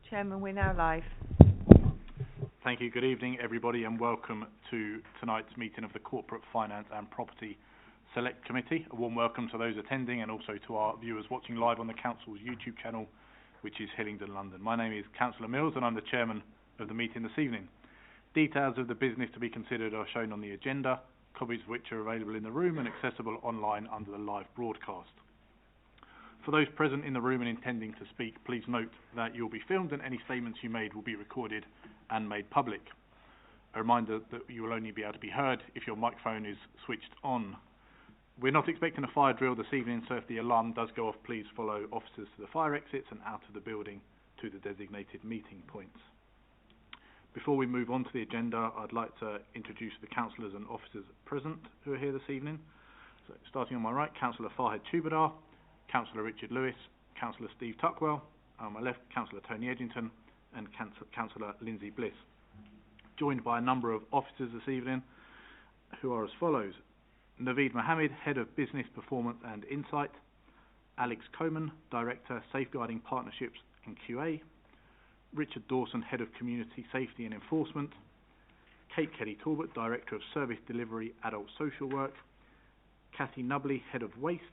Chairman, we're now live. Thank you. Good evening, everybody, and welcome to tonight's meeting of the Corporate Finance and Property Select Committee. A warm welcome to those attending and also to our viewers watching live on the Council's YouTube channel, which is Hillingdon, London. My name is Councillor Mills and I'm the Chairman of the meeting this evening. Details of the business to be considered are shown on the agenda, copies of which are available in the room and accessible online under the live broadcast. For those present in the room and intending to speak, please note that you'll be filmed and any statements you made will be recorded and made public. A reminder that you will only be able to be heard if your microphone is switched on. We're not expecting a fire drill this evening, so if the alarm does go off, please follow officers to the fire exits and out of the building to the designated meeting points. Before we move on to the agenda, I'd like to introduce the councillors and officers present who are here this evening. So, starting on my right, Councillor Farhed Chubadar, Councillor Richard Lewis, Councillor Steve Tuckwell, on my left, Councillor Tony Edgington, and Councillor Lindsay Bliss. Joined by a number of officers this evening who are as follows: Naveed Mohammed, Head of Business Performance and Insight; Alex Coman, Director, Safeguarding Partnerships and QA; Richard Dawson, Head of Community Safety and Enforcement; Kate Kelly-Talbot, Director of Service Delivery, Adult Social Work; Cathy Nubley, Head of Waste;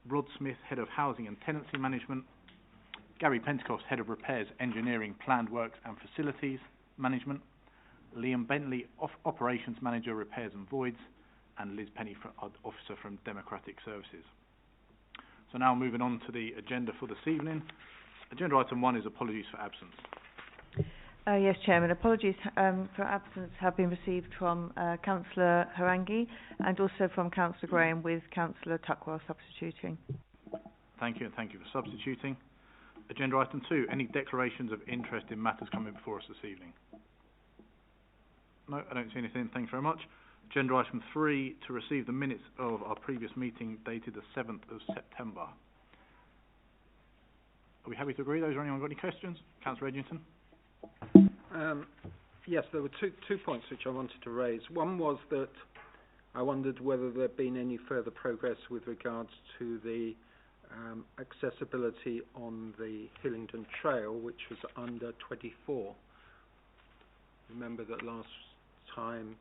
Rod Smith, Head of Housing and Tenancy Management; Gary Pentecost, Head of Repairs, Engineering, Planned Works and Facilities Management; Liam Bentley, Operations Manager, Repairs and Voids; and Liz Penny, Officer from Democratic Services. So now moving on to the agenda for this evening. Agenda item 1 is apologies for absence. Yes, Chairman. Apologies for absence have been received from Councillor Harangi and also from Councillor Graham, with Councillor Tuckwell substituting. Thank you, and thank you for substituting. Agenda item 2, any declarations of interest in matters coming before us this evening? No, I don't see anything. Thanks very much. Agenda item 3, to receive the minutes of our previous meeting dated the 7th of September. Are we happy to agree those, or anyone got any questions? Councillor Edgington? Yes, there were two points which I wanted to raise. One was that I wondered whether there had been any further progress with regards to the accessibility on the Hillingdon Trail, which was under 24. Remember that last time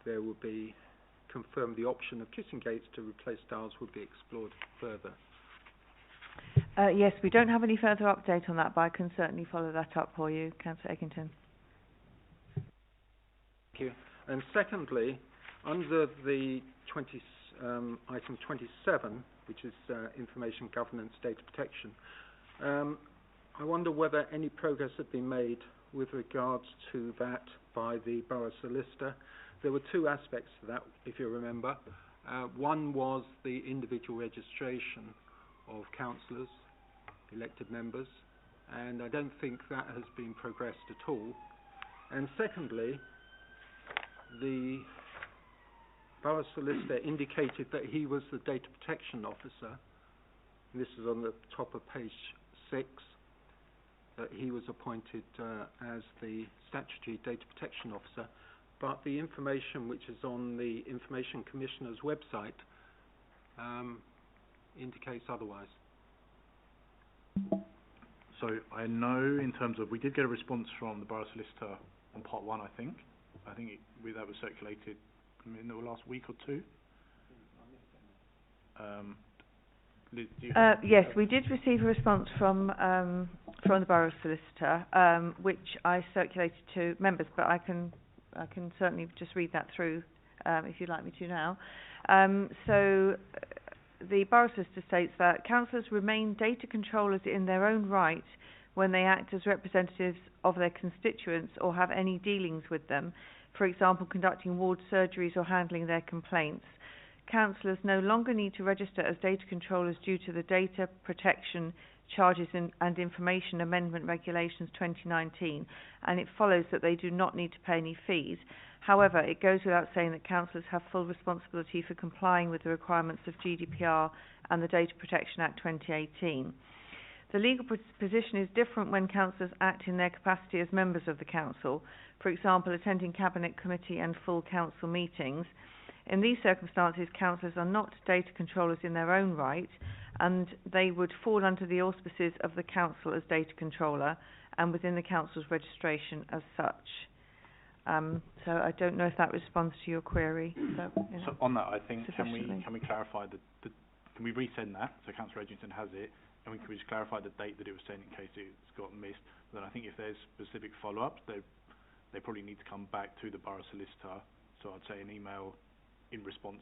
there would be confirmed the option of kissing gates to replace dials would be explored further. Yes, we don't have any further update on that, but I can certainly follow that up for you, Councillor Egginton. Thank you. And secondly, under the item 27, which is information governance data protection, I wonder whether any progress had been made with regards to that by the Borough Solicitor. There were two aspects to that, if you remember. One was the individual registration of councillors, elected members, and I don't think that has been progressed at all. And secondly, the Borough Solicitor indicated that he was the data protection officer. This is on the top of page 6, that he was appointed as the statutory data protection officer, but the information which is on the Information Commissioner's website indicates otherwise. So I know in terms of, we did get a response from the Borough Solicitor on part 1, I think. That was circulated in the last week or two. Liz, do you yes, we did receive a response from the Borough Solicitor, which I circulated to members, but I can certainly just read that through if you'd like me to now. So the Borough Solicitor states that councillors remain data controllers in their own right when they act as representatives of their constituents or have any dealings with them, for example, conducting ward surgeries or handling their complaints. Councillors no longer need to register as data controllers due to the Data Protection Charges and Information Amendment Regulations 2019, and it follows that they do not need to pay any fees. However, it goes without saying that councillors have full responsibility for complying with the requirements of GDPR and the Data Protection Act 2018. The legal position is different when councillors act in their capacity as members of the council, for example, attending cabinet committee and full council meetings. In these circumstances, councillors are not data controllers in their own right, and they would fall under the auspices of the council as data controller and within the council's registration as such. So I don't know if that responds to your query. So on that, I think can we clarify can we resend that so Councillor Edgington has it, and can we just clarify the date that it was sent in case it's got missed? But then I think if there's specific follow-ups, they probably need to come back to the borough solicitor. So I'd say an email in response.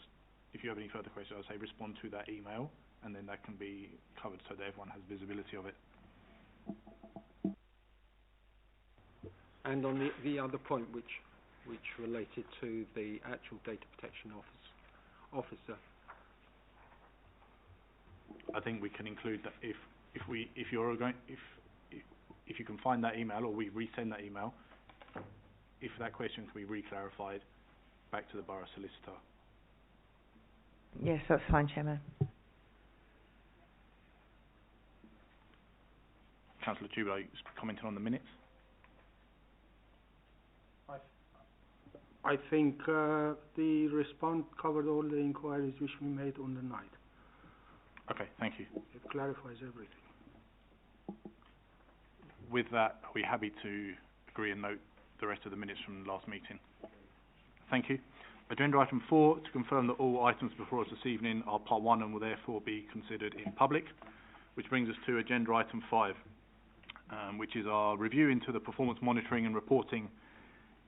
If you have any further questions, I'd say respond to that email, and then that can be covered so that everyone has visibility of it. And on the other point, which related to the actual data protection officer, I think we can include that if you can find that email, or we resend that email, if that question can be re-clarified back to the borough solicitor. Yes, that's fine, Chairman. Councillor Tubal, are you commenting on the minutes? I think the response covered all the inquiries which we made on the night. Okay, thank you. It clarifies everything. With that, are we happy to agree and note the rest of the minutes from last meeting? Thank you. Agenda item 4, to confirm that all items before us this evening are part 1 and will therefore be considered in public, which brings us to agenda item 5, which is our review into the performance monitoring and reporting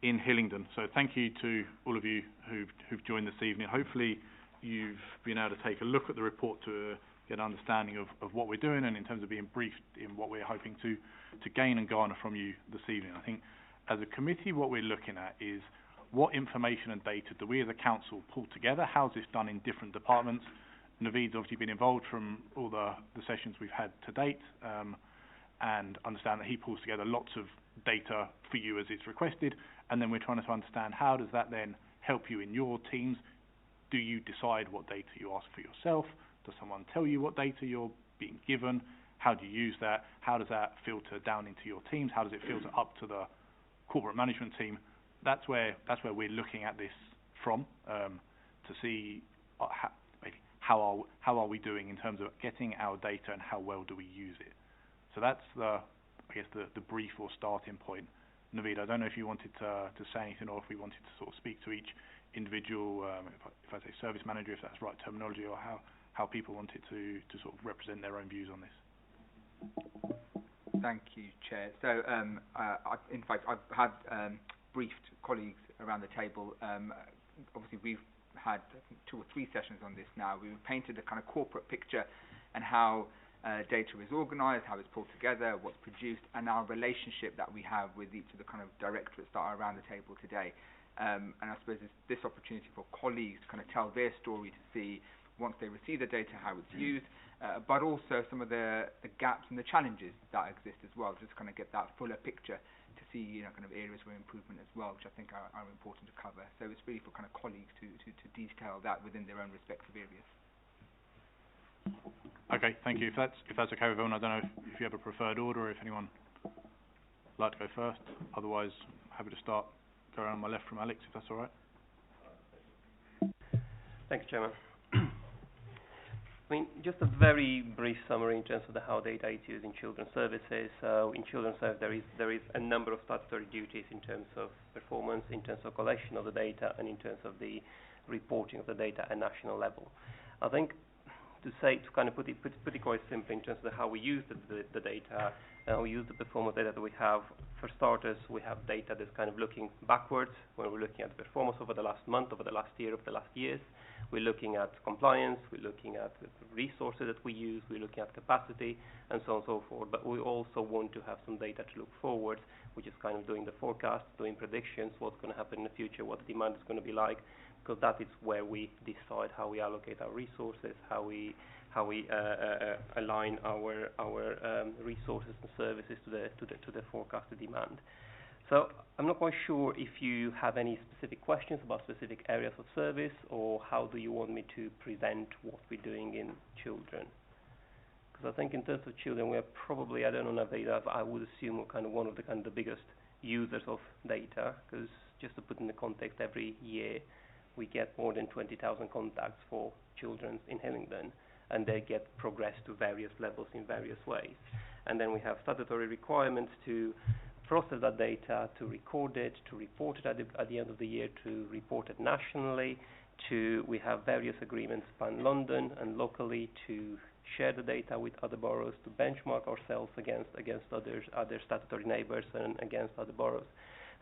in Hillingdon. So thank you to all of you who've joined this evening. Hopefully you've been able to take a look at the report to get an understanding of what we're doing, and in terms of being briefed in what we're hoping to gain and garner from you this evening. I think as a committee what we're looking at is what information and data do we as a council pull together, how's this done in different departments. Naveed's obviously been involved from all the sessions we've had to date, and understand that he pulls together lots of data for you as it's requested, and then we're trying to understand how does that then help you in your teams. Do you decide what data you ask for yourself? Does someone tell you what data you're being given? How do you use that? How does that filter down into your teams? How does it filter up to the corporate management team? That's where we're looking at this from, to see how are we doing in terms of getting our data and how well do we use it. So that's the brief or starting point. Naveed, I don't know if you wanted to say anything, or if we wanted to sort of speak to each individual, if I say service manager, if that's right terminology, or how people wanted to sort of represent their own views on this. Thank you, Chair. So, in fact, I've had briefed colleagues around the table. Obviously, we've had, I think, 2 or 3 sessions on this now. We've painted a kind of corporate picture and how data is organised, how it's pulled together, what's produced, and our relationship that we have with each of the kind of directorates that are around the table today. And I suppose it's this opportunity for colleagues to kind of tell their story, to see, once they receive the data, how it's used, but also some of the gaps and the challenges that exist as well, just kind of get that fuller picture to see, kind of areas for improvement as well, which I think are important to cover. So it's really for kind of colleagues to detail that within their own respective areas. Okay, thank you. If that's okay with everyone, I don't know if you have a preferred order, or if anyone would like to go first. Otherwise, happy to start. Go around my left from Alex, if that's all right. Thanks, Chairman. I mean, just a very brief summary in terms of how data is used in children's services. In children's service, there is a number of statutory duties in terms of performance, in terms of collection of the data, and in terms of the reporting of the data at national level. I think to kind of put it quite simply in terms of how we use the data, we use the performance data that we have. For starters, we have data that's kind of looking backwards, when we're looking at the performance over the last month, over the last year, over the last years. We're looking at compliance, we're looking at the resources that we use, we're looking at capacity, and so on and so forth. But we also want to have some data to look forward, which is kind of doing the forecast, doing predictions, what's going to happen in the future, what the demand is going to be like, because that is where we decide how we allocate our resources, how we align our resources and services to the forecasted demand. So I'm not quite sure if you have any specific questions about specific areas of service, or how do you want me to present what we're doing in children? Because I think in terms of children, we are probably, I don't know, data, I would assume we're kind of one of the biggest users of data, because just to put in the context, every year we get more than 20,000 contacts for children in Hillingdon, and they get progressed to various levels in various ways. And then we have statutory requirements to process that data, to record it, to report it at the end of the year, to report it nationally, we have various agreements pan-London and locally to share the data with other boroughs, to benchmark ourselves against other statutory neighbours and against other boroughs.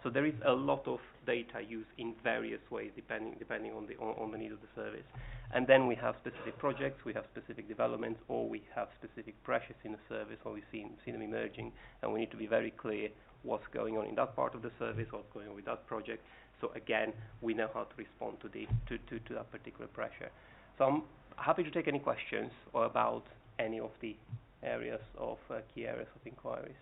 So there is a lot of data used in various ways depending on the need of the service. And then we have specific projects, we have specific developments, or we have specific pressures in the service, or we see them emerging, and we need to be very clear what's going on in that part of the service, what's going on with that project. So again, we know how to respond to that particular pressure. So I'm happy to take any questions or about any of the areas of key areas of inquiries.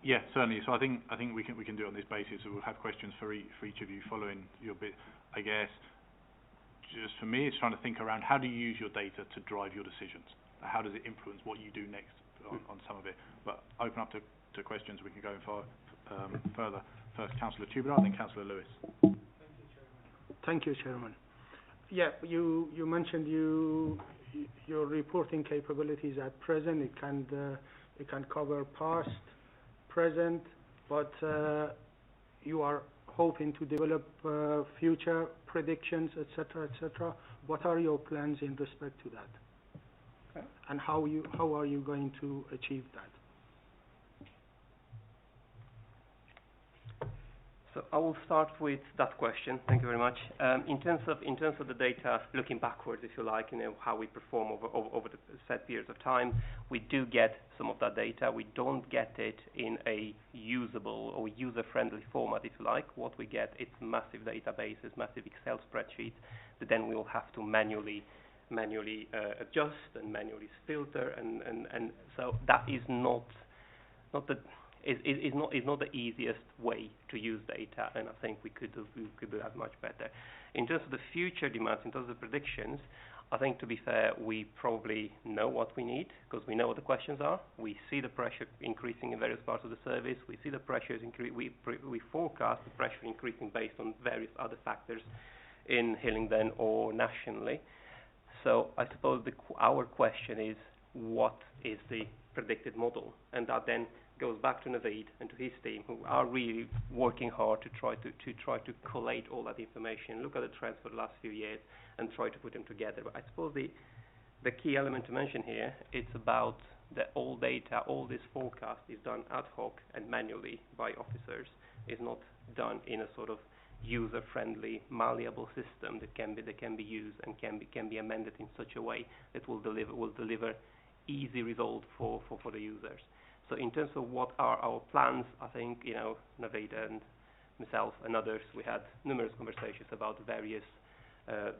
Yeah, certainly. So I think we can do it on this basis. So we'll have questions for each of you following your bit. I guess just for me, it's trying to think around how do you use your data to drive your decisions? How does it influence what you do next on some of it? But open up to questions. We can go further. First, Councillor Tubelar, then Councillor Lewis. Thank you, Chairman. Yeah, you mentioned your reporting capabilities at present. It can cover past, present, but you are hoping to develop future predictions, etc., etc. What are your plans in respect to that? Okay. And how are you going to achieve that? So I will start with that question. Thank you very much. In terms of the data, looking backwards, if you like, how we perform over the set periods of time, we do get some of that data. We don't get it in a usable or user-friendly format, if you like. What we get is massive databases, massive Excel spreadsheets that then we will have to manually adjust and manually filter, and so that is not the easiest way to use data, and I think we could do that much better. In terms of the future demands, in terms of predictions, I think, to be fair, we probably know what we need because we know what the questions are. We see the pressure increasing in various parts of the service. We see the pressures we forecast the pressure increasing based on various other factors in Hillingdon or nationally. So I suppose our question is, what is the predicted model? And that then goes back to Naveed and to his team, who are really working hard to try to collate all that information, look at the trends for the last few years, and try to put them together. But I suppose the key element to mention here, it's about all data, all this forecast is done ad hoc and manually by officers. It's not done in a sort of user-friendly, malleable system that can be used and can be amended in such a way that will deliver easy result for the users. So in terms of what are our plans, I think, Naveed and myself and others, we had numerous conversations about various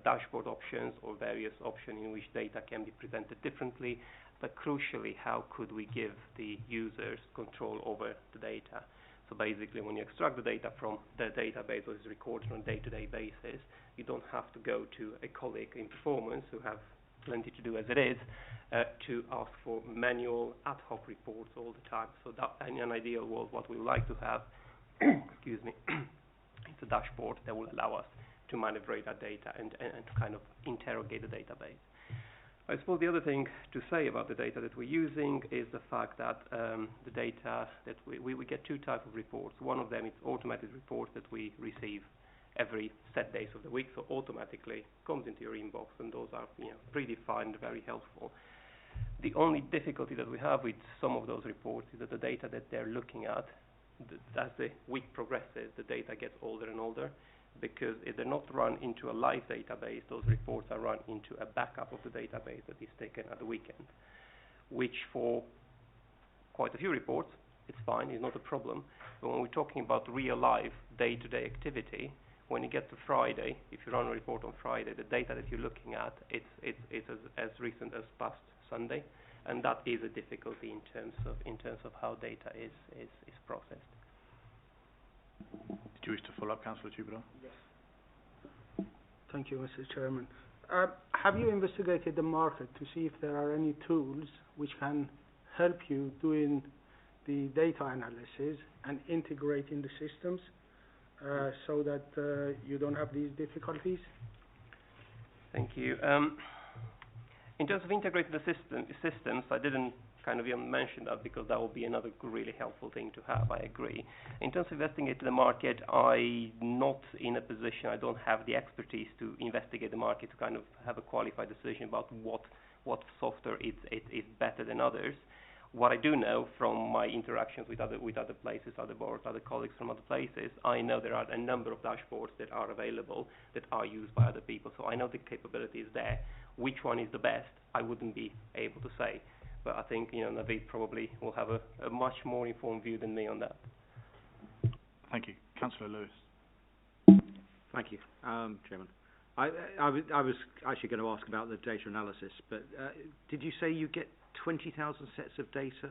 dashboard options or various options in which data can be presented differently, but crucially, how could we give the users control over the data? So basically, when you extract the data from the database that is recorded on a day-to-day basis, you don't have to go to a colleague in performance who have plenty to do as it is, to ask for manual ad hoc reports all the time. So that, in an ideal world, what we would like to have, excuse me, it's a dashboard that will allow us to manipulate that data and to kind of interrogate the database. I suppose the other thing to say about the data that we're using is the fact that the data that we get two types of reports. One of them is automated reports that we receive every set days of the week, so automatically comes into your inbox, and those are predefined, very helpful. The only difficulty that we have with some of those reports is that the data that they're looking at, as the week progresses, the data gets older and older, because if they're not run into a live database, those reports are run into a backup of the database that is taken at the weekend, which for quite a few reports, it's fine, it's not a problem. But when we're talking about real life day-to-day activity, when you get to Friday, if you run a report on Friday, the data that you're looking at, it's as recent as past Sunday, and that is a difficulty in terms of how data is processed. Did you wish to follow up, Councillor Tubelar? Yes. Thank you, Mr. Chairman. Have you investigated the market to see if there are any tools which can help you doing the data analysis and integrating the systems so that you don't have these difficulties? Thank you. In terms of integrating the systems, I didn't kind of even mention that because that would be another really helpful thing to have, I agree. In terms of investigating the market, I'm not in a position, I don't have the expertise to investigate the market to kind of have a qualified decision about what software is better than others. What I do know from my interactions with other places, other boards, other colleagues from other places, I know there are a number of dashboards that are available that are used by other people. So I know the capability is there. Which one is the best, I wouldn't be able to say. But I think, Naveed probably will have a much more informed view than me on that. Thank you. Councillor Lewis. Thank you, Chairman. I was actually going to ask about the data analysis, but did you say you get 20,000 sets of data?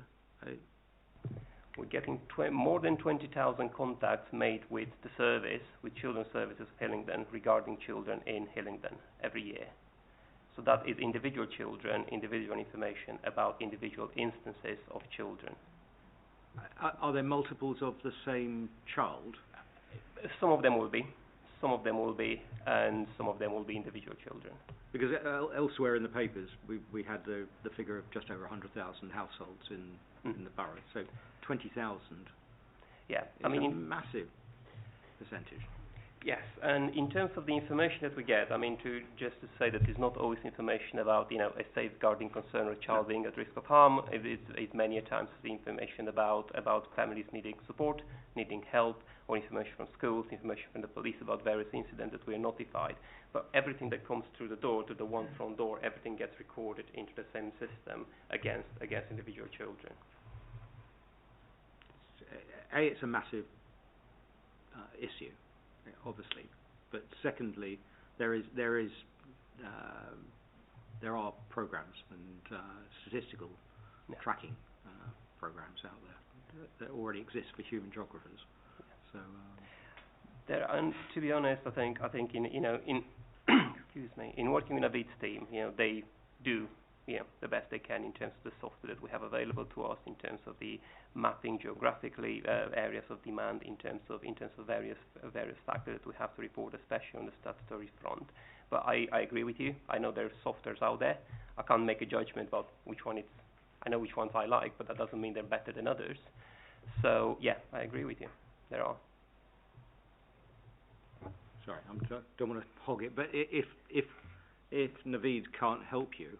We're getting more than 20,000 contacts made with the service, with Children's Services of Hillingdon, regarding children in Hillingdon every year. So that is individual children, individual information about individual instances of children. Are there multiples of the same child? Some of them will be. Some of them will be, and some of them will be individual children. Because elsewhere in the papers, we had the figure of just over 100,000 households in the borough. So 20,000. Yeah, I mean, a massive percentage. Yes, and in terms of the information that we get, just to say that it's not always information about, a safeguarding concern or a child being at risk of harm. It's many a times the information about families needing support, needing help, or information from schools, information from the police about various incidents that we are notified. But everything that comes through the door, to the one front door, everything gets recorded into the same system against individual children. It's a massive issue, obviously, but secondly, there are programs and statistical tracking programs out there that already exist for human geographers. So there, and to be honest, I think in excuse me, in working with Naveed's team, they do the best they can in terms of the software that we have available to us, in terms of the mapping geographically areas of demand, in terms of various factors that we have to report, especially on the statutory front. But I agree with you. I know there's softwares out there. I can't make a judgment about which one it's. I know which ones I like, but that doesn't mean they're better than others. So yeah, I agree with you. There are. Sorry, I don't want to hog it, but if Naveed can't help you,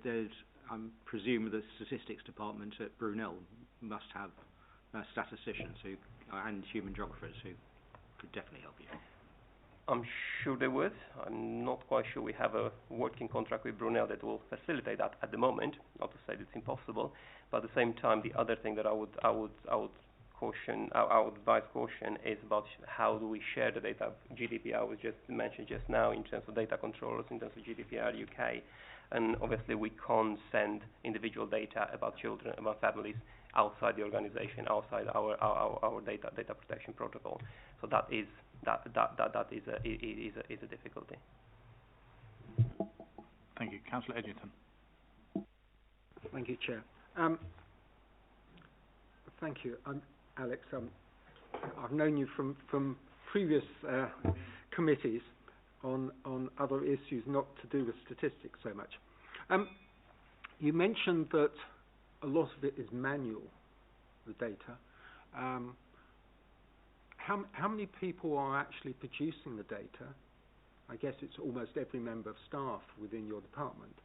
there's I presume the statistics department at Brunel must have statisticians and human geographers who could definitely help you. I'm sure they would. I'm not quite sure we have a working contract with Brunel that will facilitate that at the moment. Not to say that it's impossible, but at the same time, the other thing that I would advise caution is about how do we share the data. GDPR was just mentioned just now in terms of data controllers, in terms of GDPR UK, and obviously we can't send individual data about children, about families outside the organisation, outside our data protection protocol. So that is a difficulty. Thank you, Councillor Edgerton. Thank you, Chair. Thank you, Alex. I've known you from previous committees on other issues not to do with statistics so much. You mentioned that a lot of it is manual, the data. How many people are actually producing the data? I guess it's almost every member of staff within your department.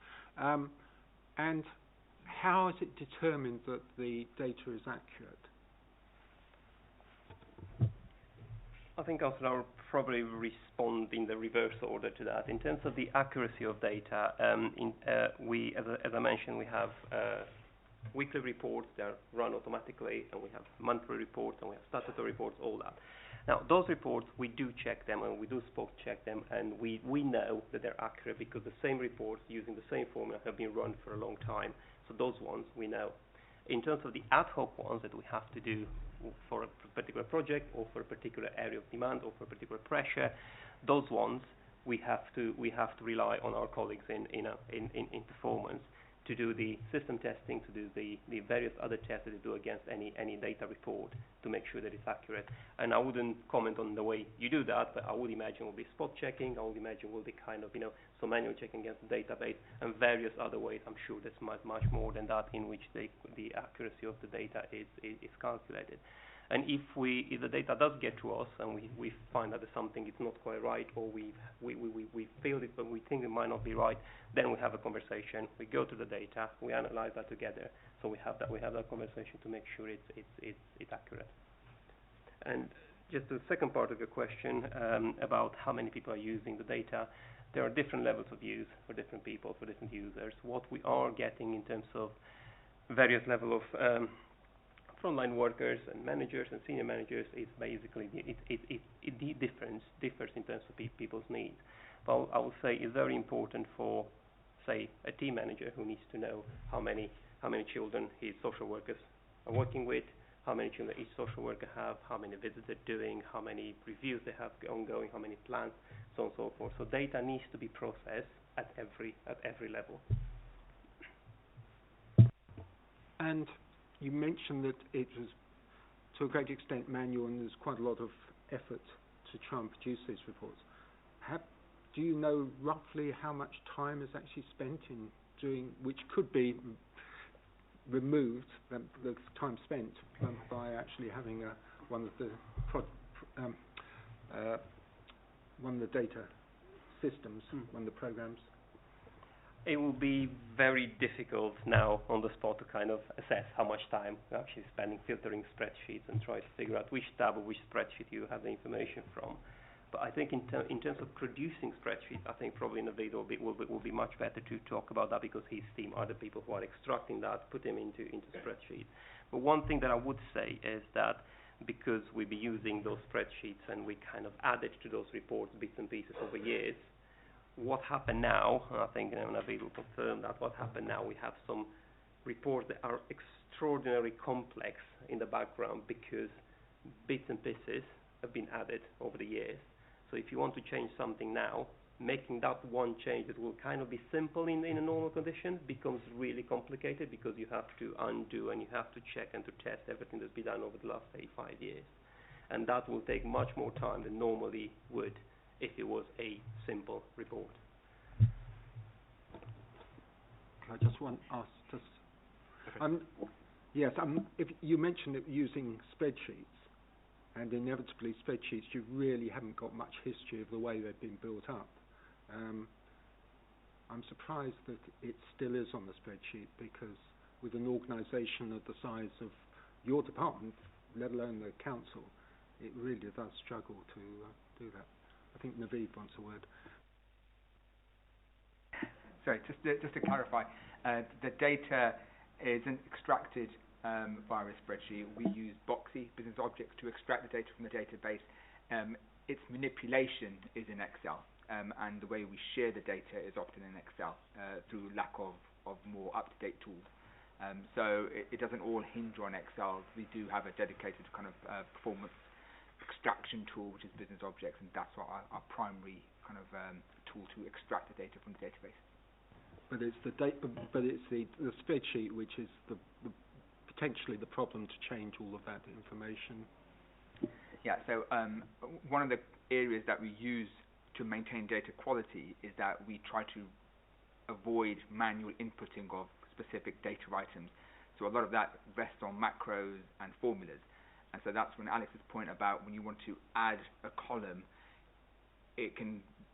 And how is it determined that the data is accurate? I think I'll probably respond in the reverse order to that. In terms of the accuracy of data, as I mentioned, we have weekly reports that are run automatically, and we have monthly reports, and we have statutory reports, all that. Now, those reports, we do check them, and we do spot check them, and we know that they're accurate because the same reports using the same formula have been run for a long time. So those ones we know. In terms of the ad hoc ones that we have to do for a particular project or for a particular area of demand or for a particular pressure, those ones we have to rely on our colleagues in performance. to do the system testing, to do the various other tests that they do against any data report to make sure that it's accurate. And I wouldn't comment on the way you do that, but I would imagine will be spot checking. I would imagine will be kind of, some manual checking against the database and various other ways. I'm sure there's much more than that in which the accuracy of the data is calculated. And if the data does get to us and we find that there's something is not quite right, or we feel it but we think it might not be right, then we have a conversation. We go to the data, we analyze that together. So we have that conversation to make sure it's accurate. And just the second part of your question about how many people are using the data, there are different levels of use for different people, for different users. What we are getting in terms of various level of frontline workers and managers and senior managers is basically it differs in terms of people's needs. But I would say it's very important for, say, a team manager who needs to know how many children his social workers are working with, how many children each social worker have, how many visits they're doing, how many reviews they have ongoing, how many plans, so on and so forth. So data needs to be processed at every level. And you mentioned that it was, to a great extent, manual, and there's quite a lot of effort to try and produce these reports. Do you know roughly how much time is actually spent in doing, which could be removed, the time spent by actually having one of the data systems, one of the programs? It will be very difficult now on the spot to kind of assess how much time you're actually spending filtering spreadsheets and try to figure out which tab or which spreadsheet you have the information from. But I think in terms of producing spreadsheets, I think probably Naveed will be much better to talk about that, because his team are the people who are extracting that, put them into spreadsheets. But one thing that I would say is that because we'll be using those spreadsheets and we kind of added to those reports bits and pieces over years, what happened now, and I think Naveed will confirm that, what happened now, we have some reports that are extraordinarily complex in the background because bits and pieces have been added over the years. So if you want to change something now, making that one change that will kind of be simple in a normal condition becomes really complicated, because you have to undo and you have to check and to test everything that's been done over the last, say, 5 years. And that will take much more time than normally would if it was a simple report. I just want to ask, yes, if you mentioned it using spreadsheets, and inevitably spreadsheets, you really haven't got much history of the way they've been built up. I'm surprised that it still is on the spreadsheet, because with an organisation of the size of your department, let alone the council, it really does struggle to do that. I think Naveed wants a word. Sorry, just to clarify, the data isn't extracted via a spreadsheet. We use Boxy, business objects, to extract the data from the database. Its manipulation is in Excel, and the way we share the data is often in Excel through lack of more up-to-date tools. So it doesn't all hinge on Excel. We do have a dedicated kind of performance extraction tool, which is business objects, and that's what our primary kind of tool to extract the data from the database. But it's the spreadsheet which is the potentially the problem to change all of that information. Yeah. So one of the areas that we use to maintain data quality is that we try to avoid manual inputting of specific data items. So a lot of that rests on macros and formulas. And so that's when Alex's point about when you want to add a column,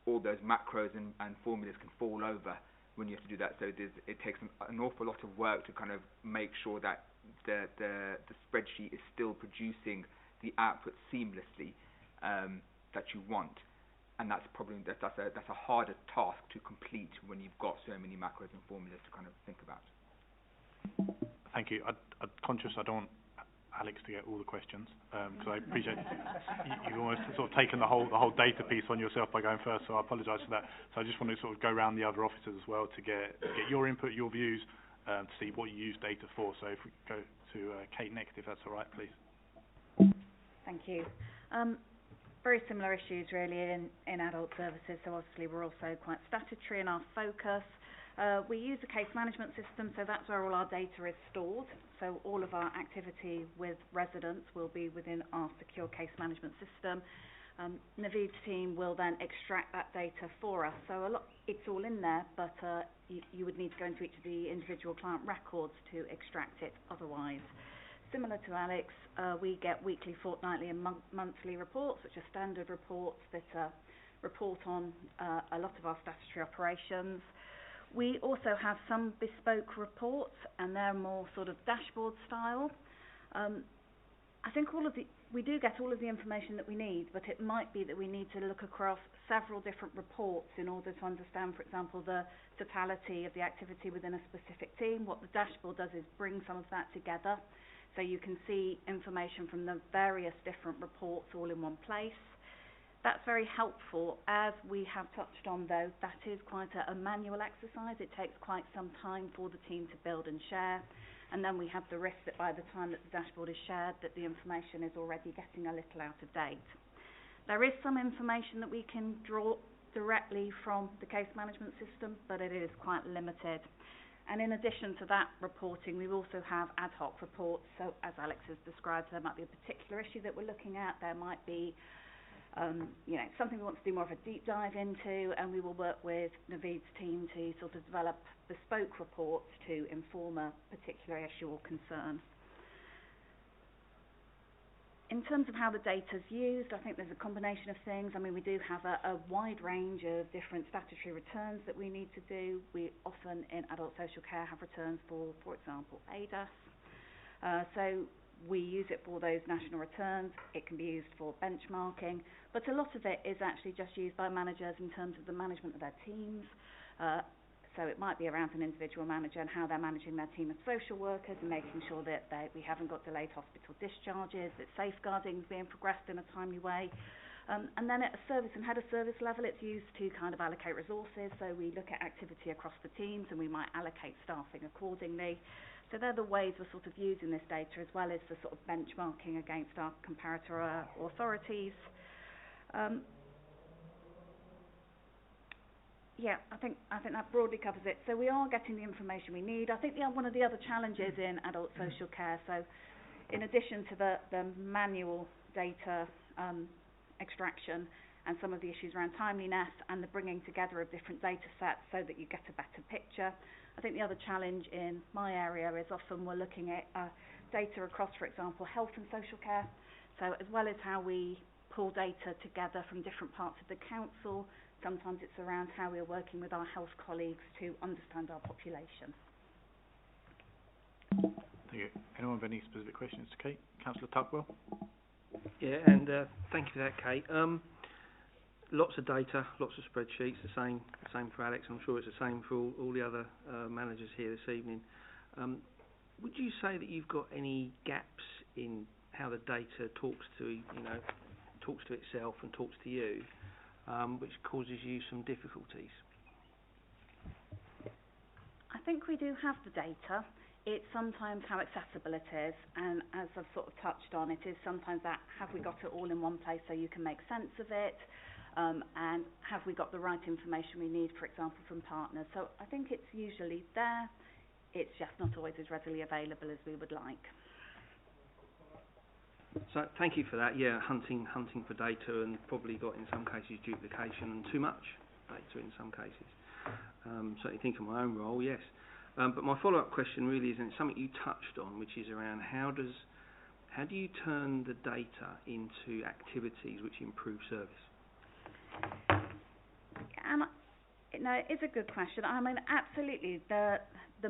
all those macros and formulas can fall over when you have to do that. So it takes an awful lot of work to kind of make sure that the spreadsheet is still producing the output seamlessly that you want. And that's a harder task to complete when you've got so many macros and formulas to kind of think about. Thank you. I'm conscious I don't want Alex to get all the questions, because I appreciate you've almost sort of taken the whole data piece on yourself by going first, so I apologise for that. So I just want to sort of go around the other officers as well to get your input, your views, to see what you use data for. So if we go to Kate next, if that's all right, please. Thank you. Very similar issues really in adult services, so obviously we're also quite statutory in our focus. We use a case management system, so that's where all our data is stored. So all of our activity with residents will be within our secure case management system. Naveed's team will then extract that data for us. So it's all in there, but you would need to go into each of the individual client records to extract it otherwise. Similar to Alex, we get weekly, fortnightly and monthly reports, which are standard reports that report on a lot of our statutory operations. We also have some bespoke reports, and they're more sort of dashboard style. I think we do get all of the information that we need, but it might be that we need to look across several different reports in order to understand, for example, the totality of the activity within a specific team. What the dashboard does is bring some of that together, so you can see information from the various different reports all in one place. That's very helpful. As we have touched on, though, that is quite a manual exercise. It takes quite some time for the team to build and share. And then we have the risk that by the time that the dashboard is shared, that the information is already getting a little out of date. There is some information that we can draw directly from the case management system, but it is quite limited. And in addition to that reporting, we also have ad hoc reports. So as Alex has described, there might be a particular issue that we're looking at. There might be something we want to do more of a deep dive into, and we will work with Naveed's team to sort of develop bespoke reports to inform a particular issue or concern. In terms of how the data is used, I think there's a combination of things. I mean, we do have a wide range of different statutory returns that we need to do. We often in adult social care have returns for example, ADAS. So we use it for those national returns. It can be used for benchmarking, but a lot of it is actually just used by managers in terms of the management of their teams. So it might be around an individual manager and how they're managing their team of social workers and making sure that we haven't got delayed hospital discharges, that safeguarding is being progressed in a timely way. And then at a service and head of service level, it's used to kind of allocate resources. So we look at activity across the teams and we might allocate staffing accordingly. So they're the ways we're sort of using this data, as well as the sort of benchmarking against our comparator authorities. Yeah, I think that broadly covers it. So we are getting the information we need. I think one of the other challenges in adult social care, so in addition to the manual data extraction and some of the issues around timeliness and the bringing together of different data sets so that you get a better picture, I think the other challenge in my area is often we're looking at data across, for example, health and social care. So as well as how we pull data together from different parts of the council, sometimes it's around how we're working with our health colleagues to understand our population. Thank you. Anyone have any specific questions to Kate? Councillor Tuckwell? Yeah, and thank you for that, Kate. Lots of data, lots of spreadsheets, the same for Alex. I'm sure it's the same for all the other managers here this evening. Would you say that you've got any gaps in how the data talks to itself and talks to you, which causes you some difficulties? I think we do have the data. It's sometimes how accessible it is, and as I've sort of touched on, it is sometimes that have we got it all in one place so you can make sense of it, and have we got the right information we need, for example, from partners. So I think it's usually there. It's just not always as readily available as we would like. So thank you for that. Yeah, hunting for data, and probably got in some cases duplication and too much data in some cases. Certainly think of my own role, yes. But my follow-up question really is, and it's something you touched on, which is around how do you turn the data into activities which improve service? It's a good question. I mean, absolutely, the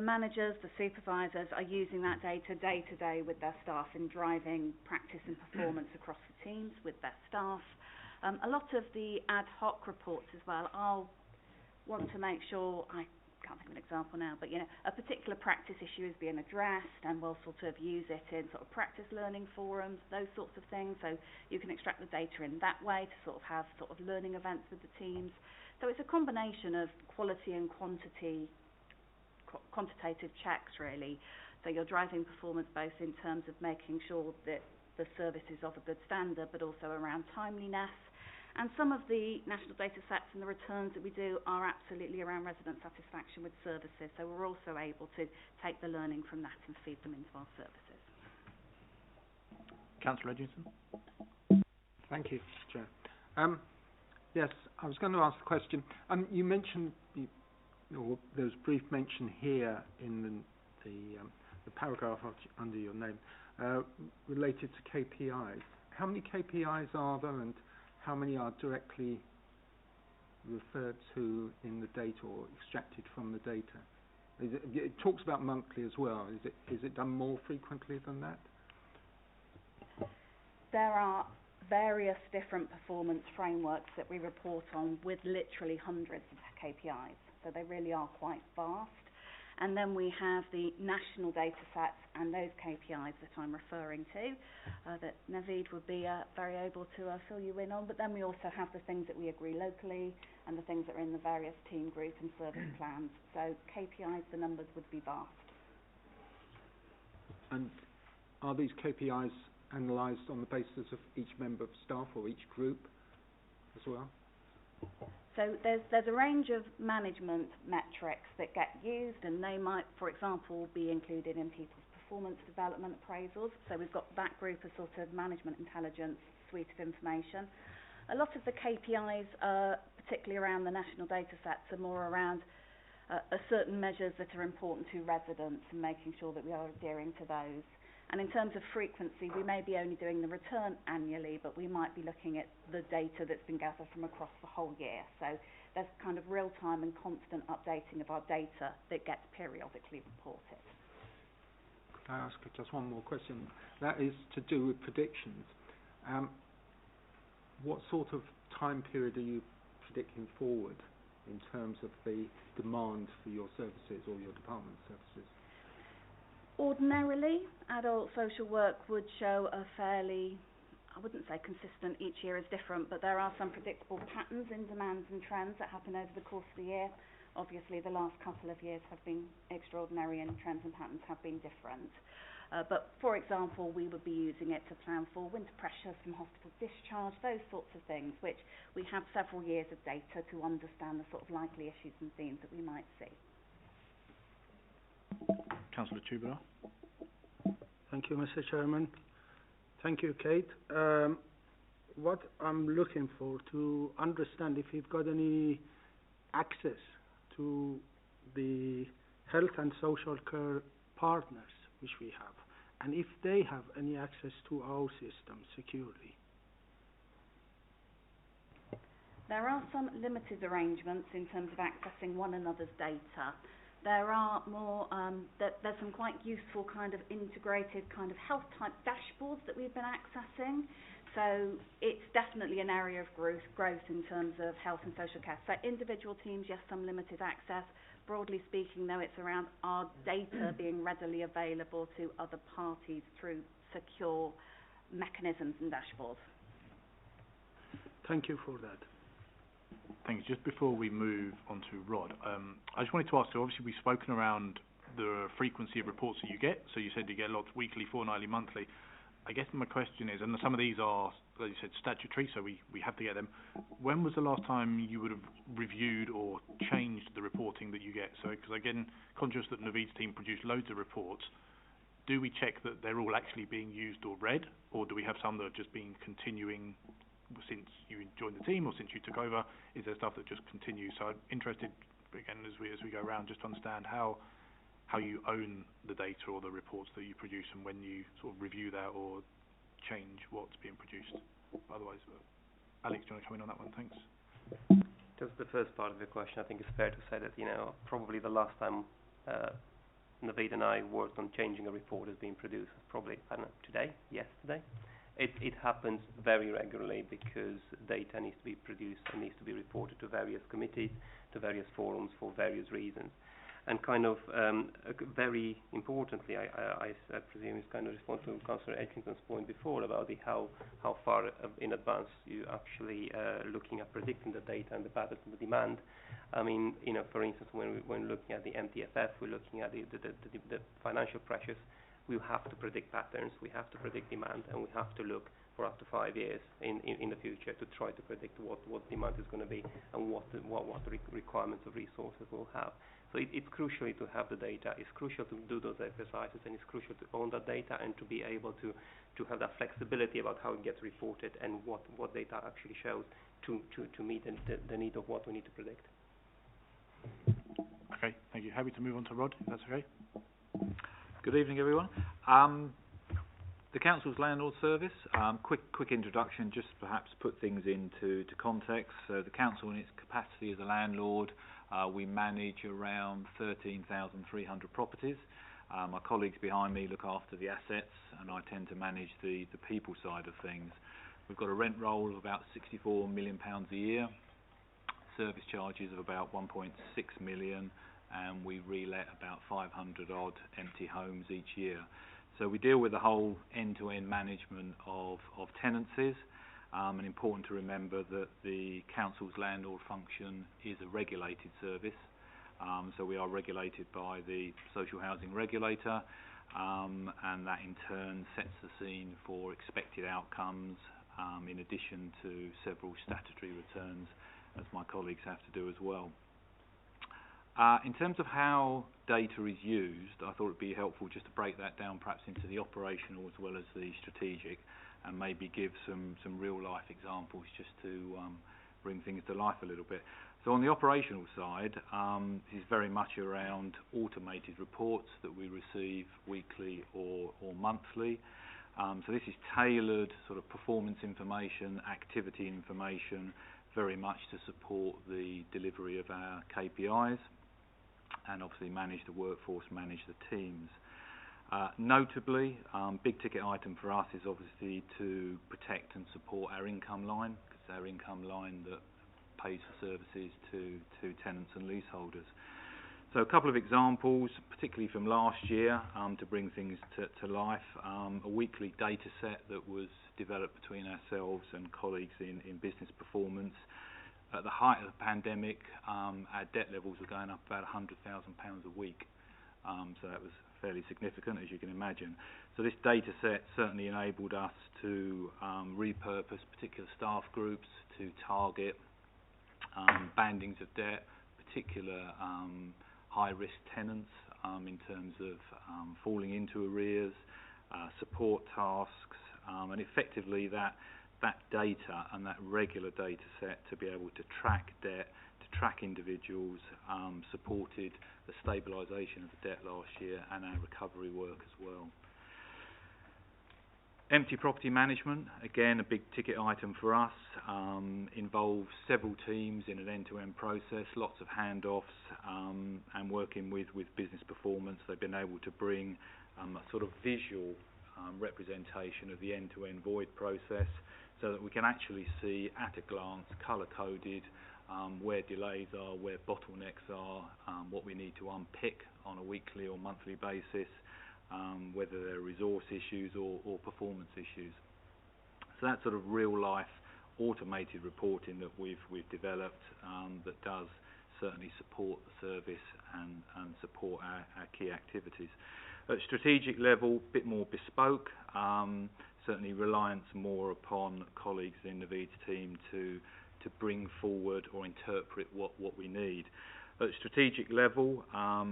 managers, the supervisors are using that data day to day with their staff in driving practice and performance across the teams with their staff. A lot of the ad hoc reports as well, I'll want to make sure, I can't think of an example now, but a particular practice issue is being addressed, and we'll sort of use it in sort of practice learning forums, those sorts of things. So you can extract the data in that way to sort of have sort of learning events with the teams. So it's a combination of quality and quantitative checks, really. So you're driving performance both in terms of making sure that the service is of a good standard, but also around timeliness. And some of the national data sets and the returns that we do are absolutely around resident satisfaction with services. So we're also able to take the learning from that and feed them into our services. Councillor Edginson. Thank you, Chair. Yes, I was going to ask the question. You mentioned, there was brief mention here in the paragraph under your name related to KPIs. How many KPIs are there, and how many are directly referred to in the data or extracted from the data? It talks about monthly as well. Is it done more frequently than that? There are various different performance frameworks that we report on with literally hundreds of KPIs. So they really are quite vast. And then we have the national data sets and those KPIs that I'm referring to, that Naveed would be very able to fill you in on. But then we also have the things that we agree locally and the things that are in the various team group and service plans. So KPIs, the numbers would be vast. And are these KPIs analysed on the basis of each member of staff or each group as well? So there's a range of management metrics that get used, and they might, for example, be included in people's performance development appraisals. So we've got that group as sort of management intelligence suite of information. A lot of the KPIs, particularly around the national data sets, are more around certain measures that are important to residents and making sure that we are adhering to those. And in terms of frequency, we may be only doing the return annually, but we might be looking at the data that's been gathered from across the whole year. So there's kind of real-time and constant updating of our data that gets periodically reported. Could I ask just one more question? That is to do with predictions. What sort of time period are you predicting forward in terms of the demand for your services or your department's services? Ordinarily, adult social work would show a fairly, I wouldn't say consistent, each year is different, but there are some predictable patterns in demands and trends that happen over the course of the year. Obviously, the last couple of years have been extraordinary and trends and patterns have been different. But, for example, we would be using it to plan for winter pressures from hospital discharge, those sorts of things, which we have several years of data to understand the sort of likely issues and themes that we might see. Councillor Tuber. Thank you, Mr. Chairman. Thank you, Kate. What I'm looking for to understand if you've got any access to the health and social care partners which we have, and if they have any access to our system securely. There are some limited arrangements in terms of accessing one another's data. There are more, there's some quite useful kind of integrated kind of health type dashboards that we've been accessing. So it's definitely an area of growth in terms of health and social care. So individual teams, yes, some limited access. Broadly speaking, though, it's around our data being readily available to other parties through secure mechanisms and dashboards. Thank you for that. Thanks. Just before we move on to Rod, I just wanted to ask, so obviously we've spoken around the frequency of reports that you get. So you said you get lots weekly, fortnightly, monthly. I guess my question is, and some of these are, like you said, statutory, so we have to get them. When was the last time you would have reviewed or changed the reporting that you get? So, because again, conscious that Naveed's team produced loads of reports, do we check that they're all actually being used or read, or do we have some that have just been continuing since you joined the team or since you took over? Is there stuff that just continues? So I'm interested, again, as we go around, just to understand how you own the data or the reports that you produce and when you sort of review that or change what's being produced. Otherwise, Alex, do you want to come in on that one? Thanks. Just the first part of the question, I think it's fair to say that, probably the last time Naveed and I worked on changing a report has been produced probably, I don't know, yesterday. It happens very regularly because data needs to be produced and needs to be reported to various committees, to various forums for various reasons. And kind of very importantly, I presume it's kind of response to Councillor Edginson's point before about how far in advance you actually looking at predicting the data and the patterns and the demand. I mean, for instance, when looking at the MTFF, we're looking at the financial pressures. we have to predict patterns, we have to predict demand, and we have to look for up to 5 years in the future to try to predict what demand is going to be and what the requirements of resources will have. So it's crucial to have the data, it's crucial to do those exercises, and it's crucial to own that data and to be able to have that flexibility about how it gets reported and what data actually shows to meet the need of what we need to predict. Okay, thank you. Happy to move on to Rod, if that's okay. Good evening, everyone. The Council's Landlord Service, quick introduction, just perhaps put things into context. So the Council, in its capacity as a landlord, we manage around 13,300 properties. My colleagues behind me look after the assets, and I tend to manage the people side of things. We've got a rent roll of about £64 million a year, service charges of about 1.6 million, and we relet about 500 odd empty homes each year. So we deal with the whole end-to-end management of tenancies, and important to remember that the Council's landlord function is a regulated service, so we are regulated by the social housing regulator, and that in turn sets the scene for expected outcomes, in addition to several statutory returns, as my colleagues have to do as well. In terms of how data is used, I thought it would be helpful just to break that down perhaps into the operational as well as the strategic, and maybe give some real-life examples just to bring things to life a little bit. So on the operational side, this is very much around automated reports that we receive weekly or monthly. So this is tailored sort of performance information, activity information, very much to support the delivery of our KPIs, and obviously manage the workforce, manage the teams. Notably, big ticket item for us is obviously to protect and support our income line, because it's our income line that pays for services to tenants and leaseholders. So a couple of examples, particularly from last year, to bring things to life. A weekly data set that was developed between ourselves and colleagues in business performance. At the height of the pandemic, our debt levels were going up about £100,000 a week. So that was fairly significant, as you can imagine. So this data set certainly enabled us to repurpose particular staff groups to target bandings of debt, particular high-risk tenants in terms of falling into arrears, support tasks, and effectively that data and that regular data set to be able to track debt, to track individuals, supported the stabilisation of the debt last year and our recovery work as well. Empty property management, again a big ticket item for us, involves several teams in an end-to-end process, lots of handoffs, and working with business performance. They've been able to bring a sort of visual representation of the end-to-end void process, so that we can actually see at a glance, colour-coded, where delays are, where bottlenecks are, what we need to unpick on a weekly or monthly basis, whether they're resource issues or performance issues. So that sort of real-life automated reporting that we've developed that does certainly support the service and support our key activities. At strategic level, a bit more bespoke, certainly reliance more upon colleagues in Naveed's team to bring forward or interpret what we need. At strategic level, a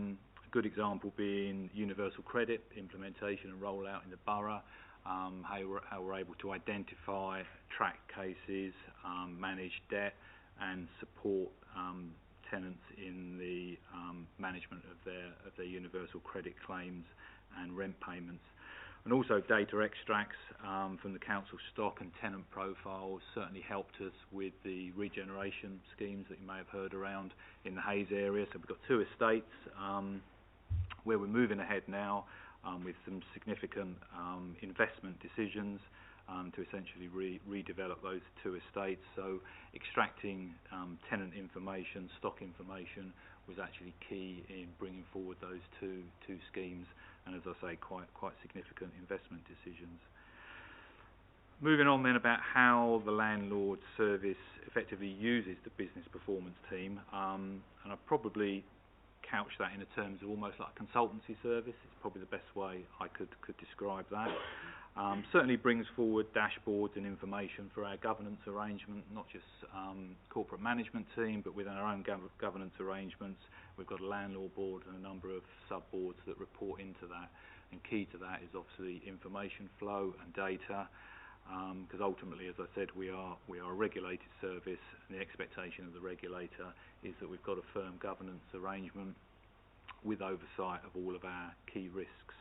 good example being universal credit implementation and rollout in the borough, how we're able to identify, track cases, manage debt, and support tenants in the management of their universal credit claims and rent payments. And also data extracts from the council stock and tenant profiles certainly helped us with the regeneration schemes that you may have heard around in the Hayes area. So we've got 2 estates where we're moving ahead now with some significant investment decisions to essentially redevelop those 2 estates. So extracting tenant information, stock information was actually key in bringing forward those two schemes, and as I say, quite significant investment decisions. Moving on then about how the landlord service effectively uses the business performance team, and I probably couch that in terms of almost like a consultancy service. It's probably the best way I could describe that. Certainly brings forward dashboards and information for our governance arrangement, not just corporate management team, but within our own governance arrangements. We've got a landlord board and a number of sub-boards that report into that. And key to that is obviously information flow and data, because ultimately, as I said, we are a regulated service, and the expectation of the regulator is that we've got a firm governance arrangement with oversight of all of our key risks.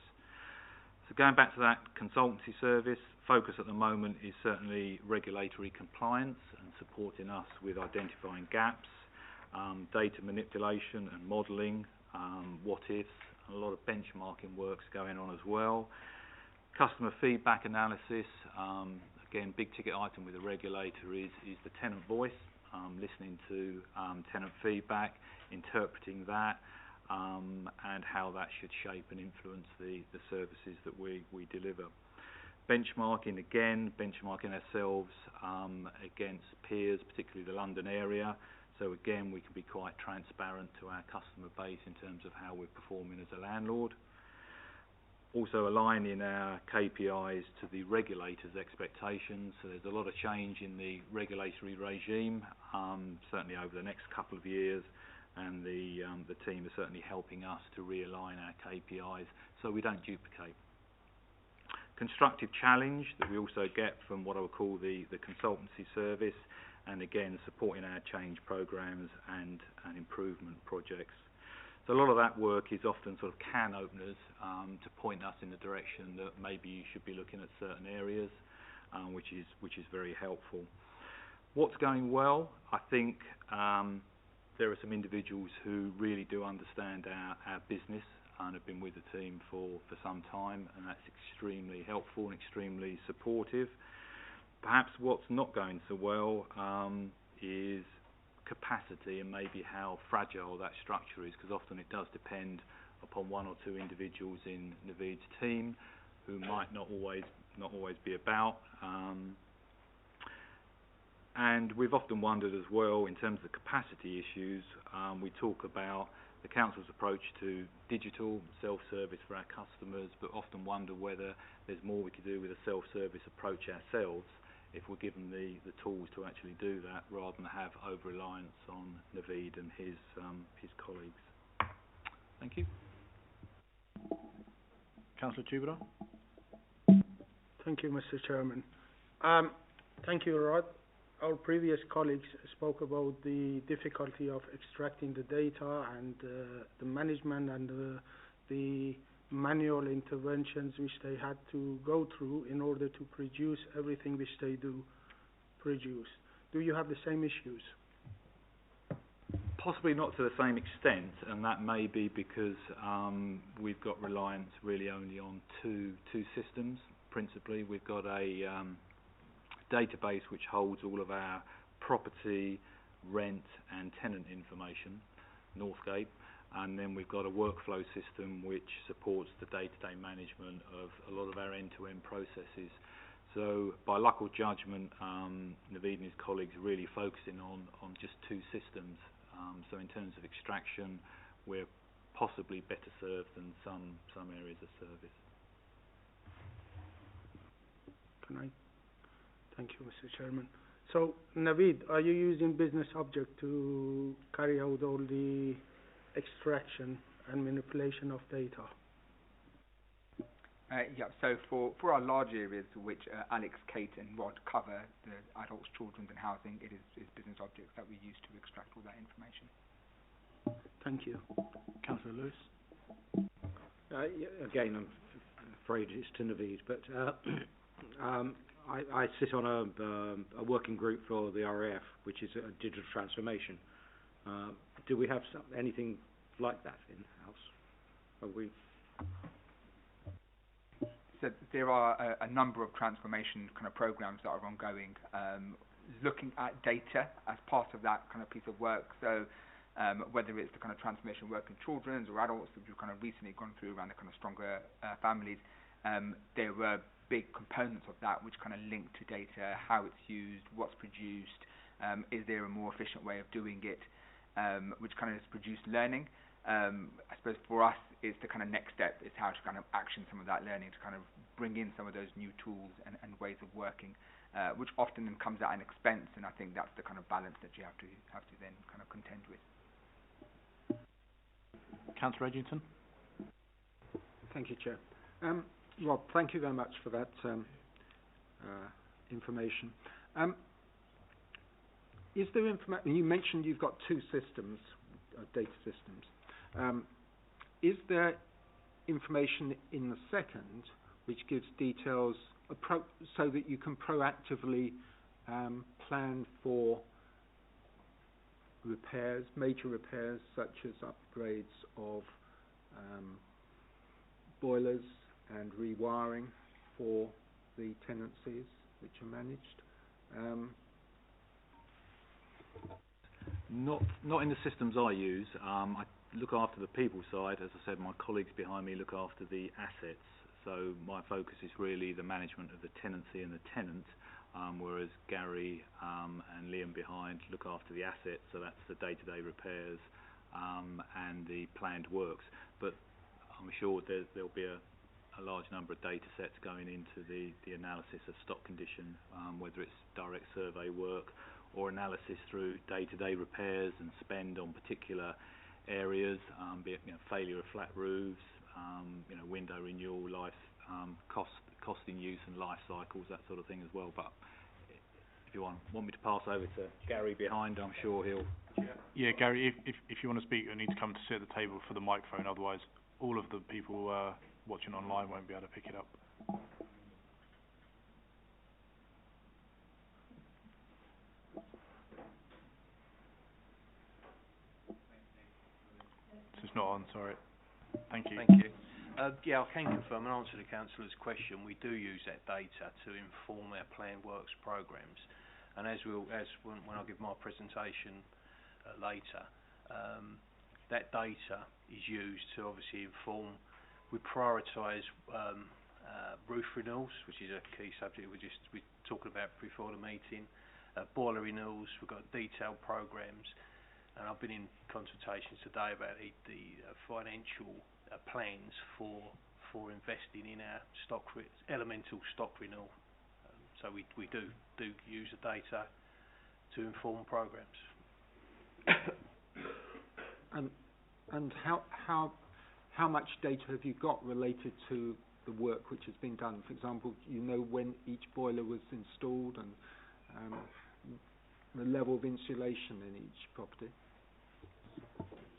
So going back to that consultancy service, focus at the moment is certainly regulatory compliance and supporting us with identifying gaps, data manipulation and modelling, what-ifs, and a lot of benchmarking works going on as well. Customer feedback analysis, again, big ticket item with the regulator is the tenant voice, listening to tenant feedback, interpreting that, and how that should shape and influence the services that we deliver. Benchmarking, again, benchmarking ourselves against peers, particularly the London area. So again, we can be quite transparent to our customer base in terms of how we're performing as a landlord. Also aligning our KPIs to the regulator's expectations. So there's a lot of change in the regulatory regime, certainly over the next couple of years, and the team is certainly helping us to realign our KPIs so we don't duplicate. Constructive challenge that we also get from what I would call the consultancy service, and again supporting our change programs and improvement projects. So a lot of that work is often sort of can openers to point us in the direction that maybe you should be looking at certain areas, which is very helpful. What's going well? I think there are some individuals who really do understand our business and have been with the team for some time, and that's extremely helpful and extremely supportive. Perhaps what's not going so well is capacity and maybe how fragile that structure is, because often it does depend upon one or two individuals in Naveed's team who might not always be about. And we've often wondered as well, in terms of the capacity issues, we talk about the council's approach to digital self-service for our customers, but often wonder whether there's more we could do with a self-service approach ourselves if we're given the tools to actually do that, rather than have over-reliance on Naveed and his colleagues. Thank you. Councillor Tubero. Thank you, Mr. Chairman. Thank you, Rod. Our previous colleagues spoke about the difficulty of extracting the data and the management and the manual interventions which they had to go through in order to produce everything which they do produce. Do you have the same issues? Possibly not to the same extent, and that may be because we've got reliance really only on two systems. Principally, we've got a database which holds all of our property, rent and tenant information, Northgate, and then we've got a workflow system which supports the day-to-day management of a lot of our end-to-end processes. So by luck or judgment, Naveed and his colleagues are really focusing on just two systems. So in terms of extraction, we're possibly better served than some areas of service. Thank you, Mr. Chairman. So, Naveed, are you using Business Object to carry out all the extraction and manipulation of data? Yeah, so for our large areas, which Alex, Kate and Rod cover, the adults, children and housing, it is Business Objects that we use to extract all that information. Thank you. Councillor Lewis. Yeah, again, I'm afraid it's to Naveed, but I sit on a working group for the RAF, which is a digital transformation. Do we have anything like that in-house? Are we? So there are a number of transformation kind of programs that are ongoing, looking at data as part of that kind of piece of work. So whether it's the kind of transformation work in children's or adults that we've kind of recently gone through around the kind of stronger families, there were big components of that which kind of link to data, how it's used, what's produced, is there a more efficient way of doing it, which kind of has produced learning. I suppose for us, is the kind of next step is how to kind of action some of that learning, to kind of bring in some of those new tools and ways of working, which often then comes at an expense, and I think that's the kind of balance that you have to then kind of contend with. Councillor Edgington. Thank you, Chair. Rob, thank you very much for that information. Is there information? You mentioned you've got two systems, data systems. Is there information in the second which gives details so that you can proactively plan for repairs, major repairs, such as upgrades of boilers and rewiring for the tenancies which are managed? Not in the systems I use. I look after the people side. As I said, my colleagues behind me look after the assets. So my focus is really the management of the tenancy and the tenant, whereas Gary and Liam behind look after the assets. So that's the day-to-day repairs and the planned works. But I'm sure there'll be a large number of data sets going into the analysis of stock condition, whether it's direct survey work or analysis through day-to-day repairs and spend on particular areas, be it failure of flat roofs, window renewal, life cost in use and life cycles, that sort of thing as well. But if you want me to pass over to Gary behind, I'm sure he'll. Yeah, Gary, if you want to speak, you need to come to sit at the table for the microphone. Otherwise, all of the people watching online won't be able to pick it up. It's not on, sorry. Thank you. Thank you. Yeah, I can confirm and answer the councillor's question. We do use that data to inform our planned works programmes, and when I give my presentation later, that data is used to obviously inform. We prioritise roof renewals, which is a key subject we talked about before the meeting. Boiler renewals. We've got detailed programmes. And I've been in consultations today about the financial plans for investing in our elemental stock renewal. So we do use the data to inform programmes. And how much data have you got related to the work which has been done? For example, when each boiler was installed and the level of insulation in each property?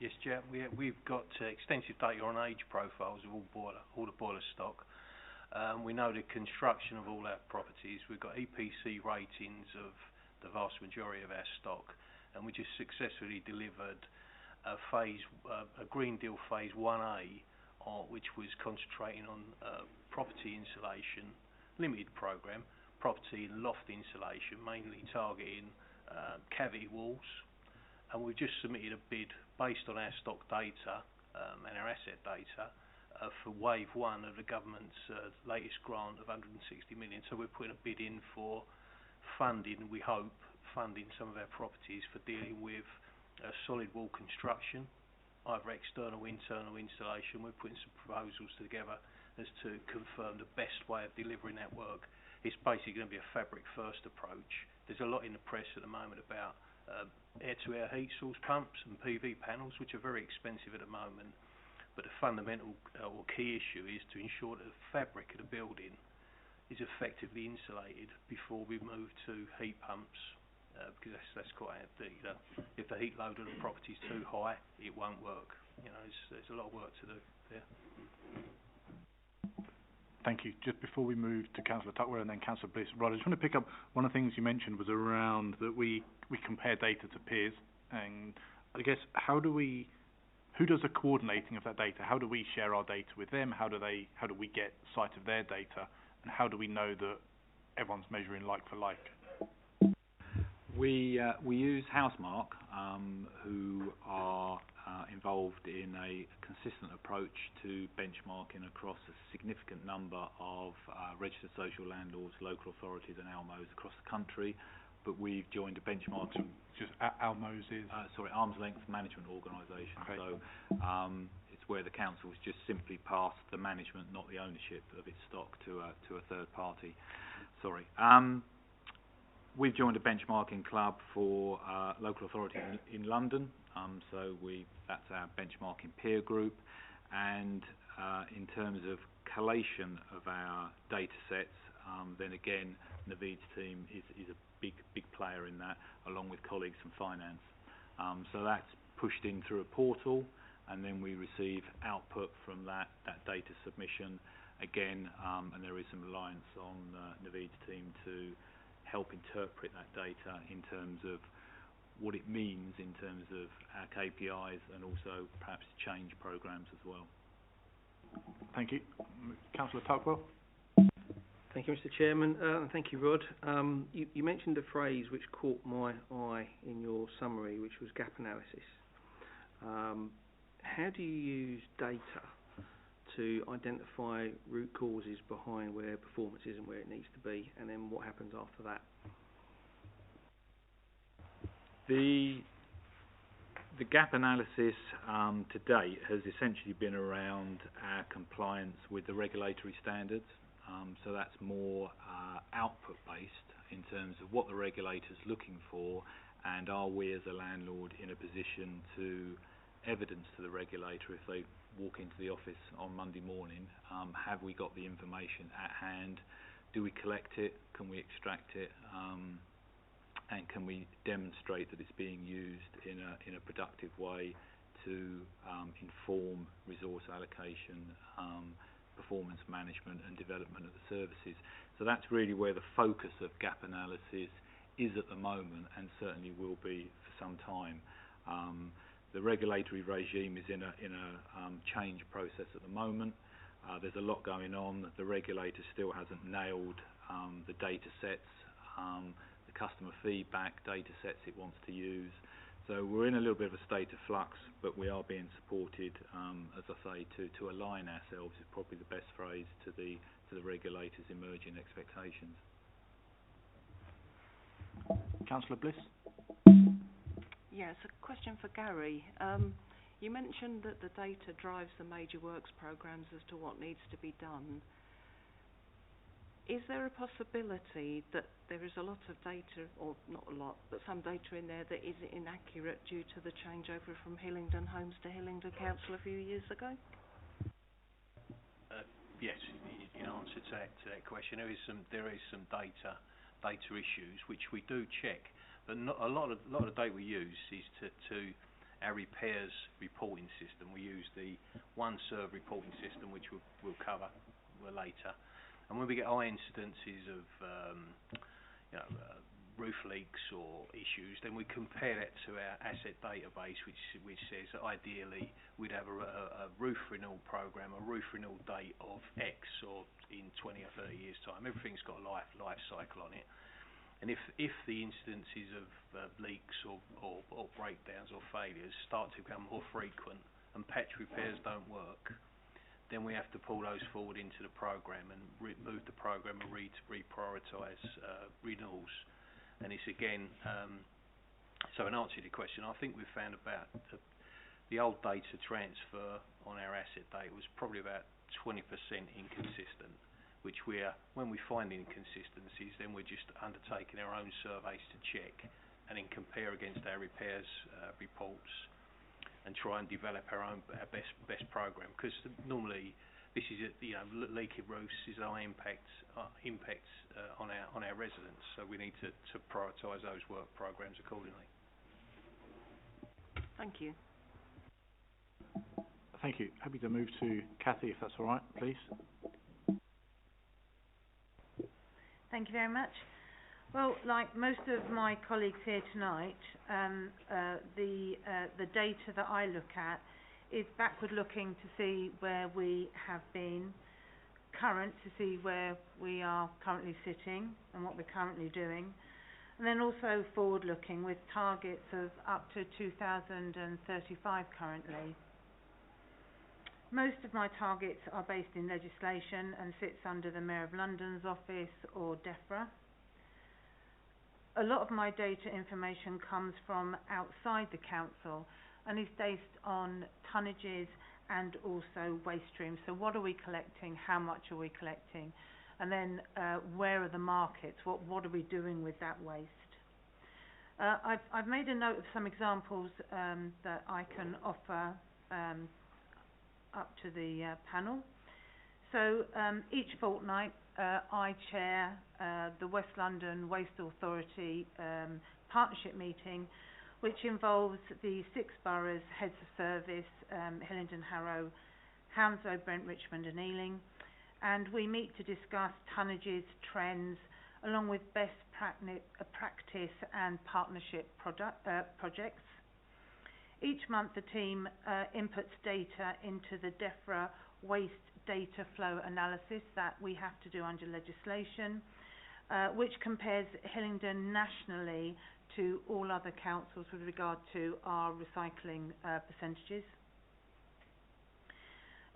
Yes, Chair. We've got extensive data on age profiles of all the boiler stock. We know the construction of all our properties. We've got EPC ratings of the vast majority of our stock, and we just successfully delivered a Green Deal Phase 1A, which was concentrating on property insulation, limited programme, property and loft insulation, mainly targeting cavity walls. And we've just submitted a bid based on our stock data and our asset data for Wave 1 of the government's latest grant of 160 million. So we're putting a bid in for funding, we hope, funding some of our properties for dealing with solid wall construction, either external or internal installation. We're putting some proposals together as to confirm the best way of delivering that work. It's basically going to be a fabric first approach. There's a lot in the press at the moment about air-to-air heat source pumps and PV panels, which are very expensive at the moment. But the fundamental or key issue is to ensure that the fabric of the building is effectively insulated before we move to heat pumps, because that's quite if the heat load of the property is too high, it won't work. There's a lot of work to do there. Thank you. Just before we move to Councillor Tuckworth and then Councillor Bliss, Rod, I just want to pick up one of the things you mentioned was around that we compare data to peers, and I guess who does the coordinating of that data? How do we share our data with them? How do we get sight of their data, and how do we know that everyone's measuring like for like? We use Housemark, who are involved in a consistent approach to benchmarking across a significant number of registered social landlords, local authorities and ALMOs across the country. but we've joined a benchmarking Just ALMO's is... arm's length management organisation. Okay. So it's where the council's just simply passed the management, not the ownership of its stock, to a third party. We've joined a benchmarking club for local authority in London. So that's our benchmarking peer group. And in terms of collation of our data sets, then again, Naveed's team is a big player in that, along with colleagues from finance. So that's pushed in through a portal, and then we receive output from that data submission again, and there is some reliance on Naveed's team to help interpret that data in terms of what it means in terms of our KPIs, and also perhaps change programs as well. Thank you. Councillor Tuckwell. Thank you, Mr. Chairman, and thank you, Rod. You mentioned a phrase which caught my eye in your summary, which was gap analysis. How do you use data to identify root causes behind where performance isn't where it needs to be, and then what happens after that? The gap analysis to date has essentially been around our compliance with the regulatory standards. So that's more output based in terms of what the regulator's looking for, and are we as a landlord in a position to evidence to the regulator if they walk into the office on Monday morning, have we got the information at hand, do we collect it, can we extract it, and can we demonstrate that it's being used in a productive way to inform resource allocation, performance management and development of the services. So that's really where the focus of gap analysis is at the moment, and certainly will be for some time. The regulatory regime is in a change process at the moment. There's a lot going on. The regulator still hasn't nailed the data sets, the customer feedback data sets it wants to use. So we're in a little bit of a state of flux, but we are being supported, as I say, to align ourselves is probably the best phrase to the regulator's emerging expectations. Councillor Bliss. Yes, a question for Gary. You mentioned that the data drives the major works programmes as to what needs to be done. Is there a possibility that there is a lot of data, or not a lot, but some data in there that is inaccurate due to the changeover from Hillingdon Homes to Hillingdon Council a few years ago? Yes, in answer to that question, there is some data issues which we do check, but not a lot of the data we use is to our repairs reporting system. We use the OneServe reporting system, which we'll cover later. And when we get high incidences of roof leaks or issues, then we compare that to our asset database, which says that ideally we'd have a roof renewal program, a roof renewal date of X, or in 20 or 30 years' time. Everything's got a life cycle on it. And if the incidences of leaks or breakdowns or failures start to become more frequent and patch repairs don't work, then we have to pull those forward into the program and move the program and reprioritise renewals. And it's again, so in answer to your question, I think we've found about the old data transfer on our asset data was probably about 20% inconsistent, which when we find inconsistencies, then we're just undertaking our own surveys to check and then compare against our repairs reports, and try and develop our best program, because normally this is leaky roofs is our impacts on our residents, so we need to prioritise those work programs accordingly. Thank you. Thank you. Happy to move to Kathy, if that's all right, please. Thank you very much. Well, like most of my colleagues here tonight, the data that I look at is backward-looking to see where we have been, current to see where we are currently sitting and what we're currently doing, and then also forward-looking with targets of up to 2035 currently. Most of my targets are based in legislation and sits under the Mayor of London's office or DEFRA. a lot of my data information comes from outside the council and is based on tonnages and also waste streams. So what are we collecting? How much are we collecting? And then where are the markets? What are we doing with that waste? I've made a note of some examples that I can offer up to the panel. So each fortnight I chair the West London Waste Authority partnership meeting, which involves the 6 boroughs, heads of service, Hillingdon, Harrow, Hounslow, Brent, Richmond and Ealing. And we meet to discuss tonnages, trends, along with best practice and partnership projects. Each month the team inputs data into the DEFRA waste data flow analysis that we have to do under legislation, which compares Hillingdon nationally to all other councils with regard to our recycling percentages.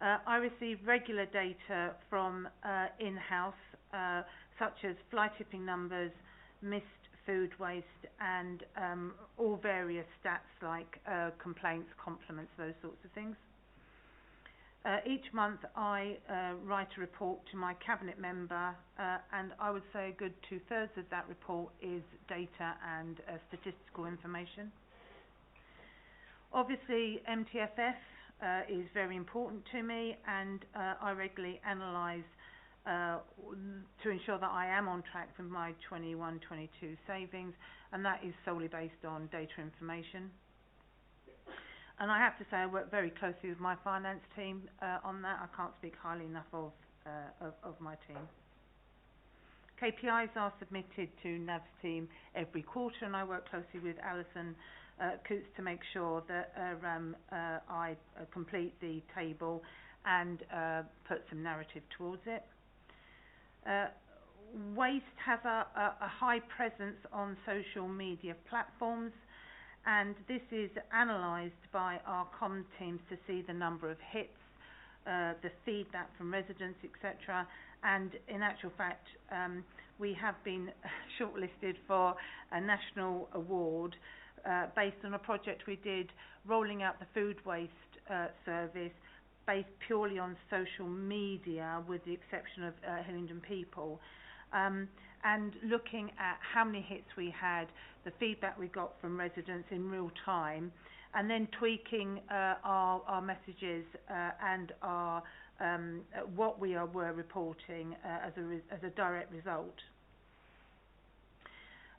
I receive regular data from in-house, such as fly tipping numbers, missed food waste, and all various stats like complaints, compliments, those sorts of things. Each month I write a report to my cabinet member, and I would say a good 2/3 of that report is data and statistical information. Obviously MTFF is very important to me, and I regularly analyse to ensure that I am on track with my 21-22 savings, and that is solely based on data information. And I have to say I work very closely with my finance team on that. I can't speak highly enough of my team. KPIs are submitted to NAV's team every quarter, and I work closely with Alison Coots to make sure that I complete the table and put some narrative towards it. Waste has a high presence on social media platforms, and this is analysed by our comm teams to see the number of hits, the feedback from residents, etc. And in actual fact, we have been shortlisted for a national award based on a project we did rolling out the food waste service based purely on social media, with the exception of Hillingdon People. And looking at how many hits we had, the feedback we got from residents in real time, and then tweaking our messages and our what we were reporting as a direct result.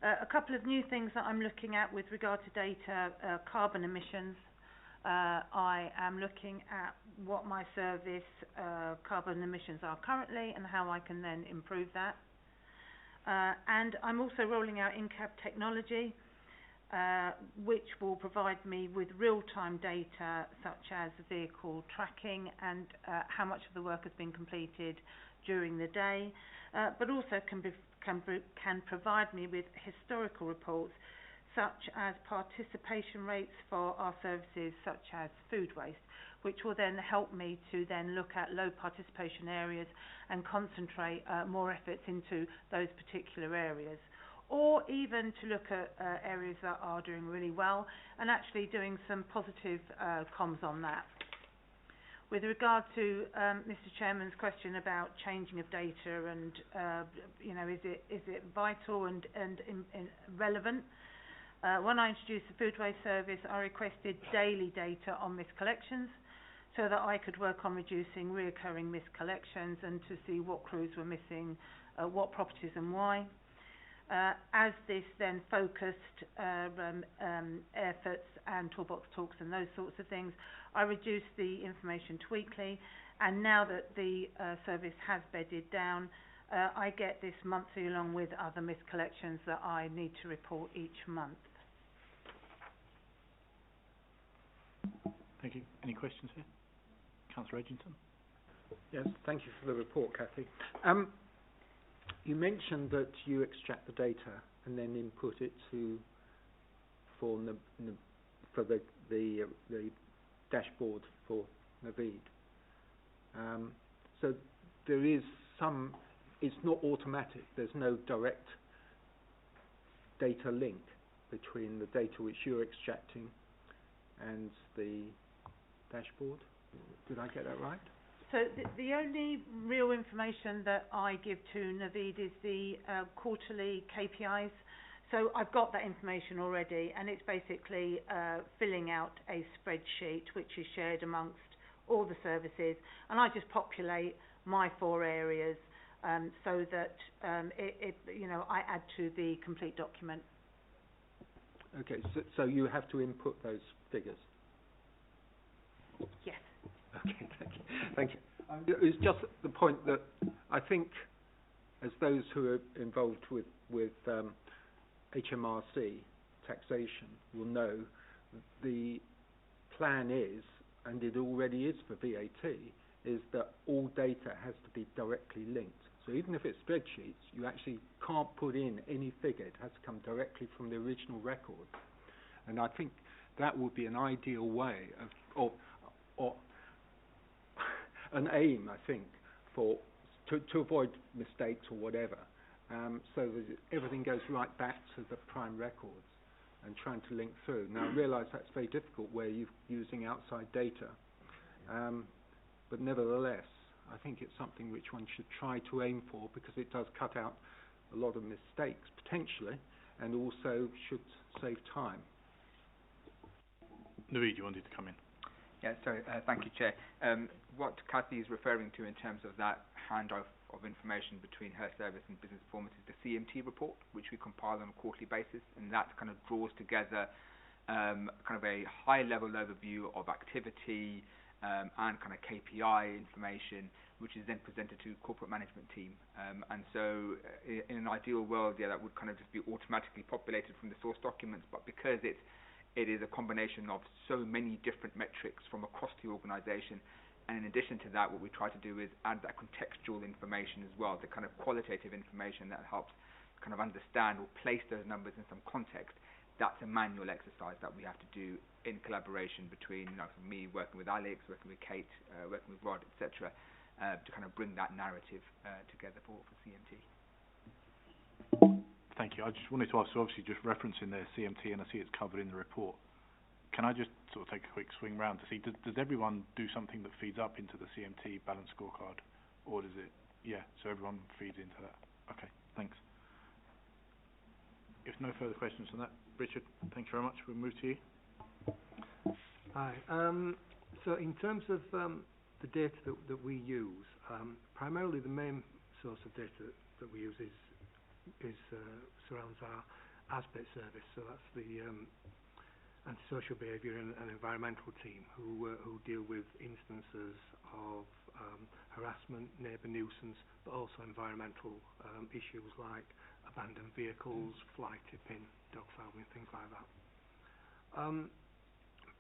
A couple of new things that I'm looking at with regard to data: carbon emissions. I am looking at what my service carbon emissions are currently and how I can then improve that. And I'm also rolling out in-cab technology, which will provide me with real-time data such as vehicle tracking and how much of the work has been completed during the day, but also can provide me with historical reports such as participation rates for our services such as food waste, which will then help me to then look at low participation areas and concentrate more efforts into those particular areas, or even to look at areas that are doing really well and actually doing some positive comms on that. With regard to Mr. Chairman's question about changing of data and is it vital and relevant? When I introduced the food waste service, I requested daily data on miscollections so that I could work on reducing reoccurring miscollections and to see what crews were missing, what properties and why. As this then focused efforts and Toolbox Talks and those sorts of things, I reduced the information to weekly, and now that the service has bedded down, I get this monthly along with other miscollections that I need to report each month. Thank you. Any questions here? Councillor Edgington. Yes, thank you for the report, Kathy. You mentioned that you extract the data and then input it for the dashboard for Naveed. So there is some. It's not automatic. There's no direct data link between the data which you're extracting and the dashboard. Did I get that right? So the only real information that I give to Naveed is the quarterly KPIs. So I've got that information already, and it's basically filling out a spreadsheet which is shared amongst all the services, and I just populate my 4 areas so that I add to the complete document. Okay, so you have to input those figures? Yes. Okay, thank you. It's just the point that I think, as those who are involved with HMRC taxation will know, the plan is, and it already is for VAT, is that all data has to be directly linked. So even if it's spreadsheets, you actually can't put in any figure. It has to come directly from the original record. And I think that would be an ideal way of or an aim, I think, to avoid mistakes or whatever, so that everything goes right back to the prime records and trying to link through. Now, I realise that's very difficult where you're using outside data, but nevertheless, I think it's something which one should try to aim for, because it does cut out a lot of mistakes, potentially, and also should save time. Naveed, you wanted to come in? Yeah, so thank you, Chair. What Cathy is referring to in terms of that handoff of information between her service and business performance is the Cmt Report, which we compile on a quarterly basis, and that kind of draws together kind of a high-level overview of activity and kind of KPI information, which is then presented to corporate management team. And so in an ideal world, yeah, that would kind of just be automatically populated from the source documents, but because it is a combination of so many different metrics from across the organisation, and in addition to that, what we try to do is add that contextual information as well, the kind of qualitative information that helps kind of understand or place those numbers in some context. That's a manual exercise that we have to do in collaboration between me working with Alex, working with Kate, working with Rod, etc., to kind of bring that narrative together for CMT. Thank you. I just wanted to ask, so obviously just referencing their CMT, and I see it's covered in the report. Can I just sort of take a quick swing round to see, does everyone do something that feeds up into the CMT balance scorecard, or does it, yeah, so everyone feeds into that? Okay, thanks. If no further questions on that, Richard, thank you very much. We'll move to you. Hi. So in terms of the data that we use, primarily the main source of data that we use surrounds our ASPET service. So that's the antisocial behaviour and environmental team who deal with instances of harassment, neighbour nuisance, but also environmental issues like abandoned vehicles, fly tipping, dog fouling, things like that.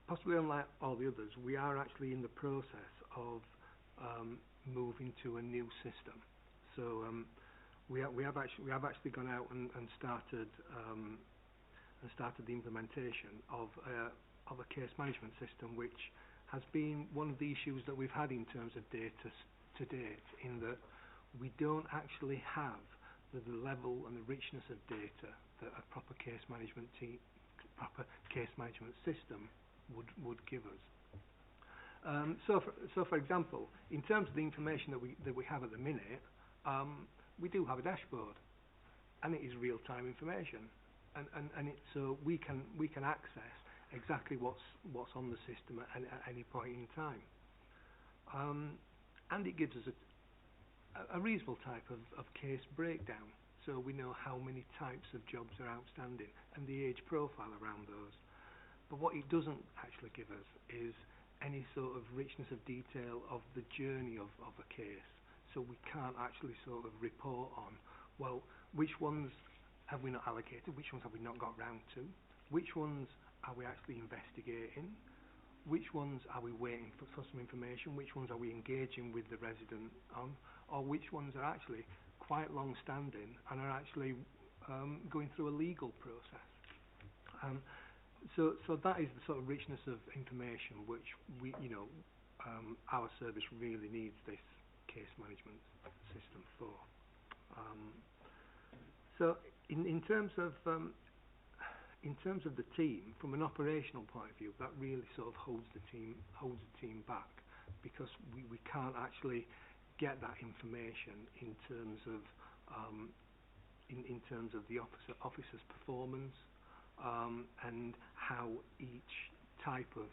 Possibly unlike all the others, we are actually in the process of moving to a new system. So we have actually gone out and started the implementation of a case management system, which has been one of the issues that we've had in terms of data to date, in that we don't actually have the level and the richness of data that a proper case management system would give us. So for example, in terms of the information that we have at the minute, we do have a dashboard, and it is real-time information, and so we can access exactly what's on the system at any point in time, and it gives us a reasonable type of case breakdown, so we know how many types of jobs are outstanding and the age profile around those. But what it doesn't actually give us is any sort of richness of detail of the journey of a case. So we can't actually sort of report on, well, which ones have we not allocated, which ones have we not got round to, which ones are we actually investigating, which ones are we waiting for some information, which ones are we engaging with the resident on, or which ones are actually quite long-standing and are actually going through a legal process. So that is the sort of richness of information which we, our service really needs this case management system for. So in terms of in terms of the team, from an operational point of view, that really sort of holds the team back, because we can't actually get that information in terms of in terms of the officer's performance, and how each type of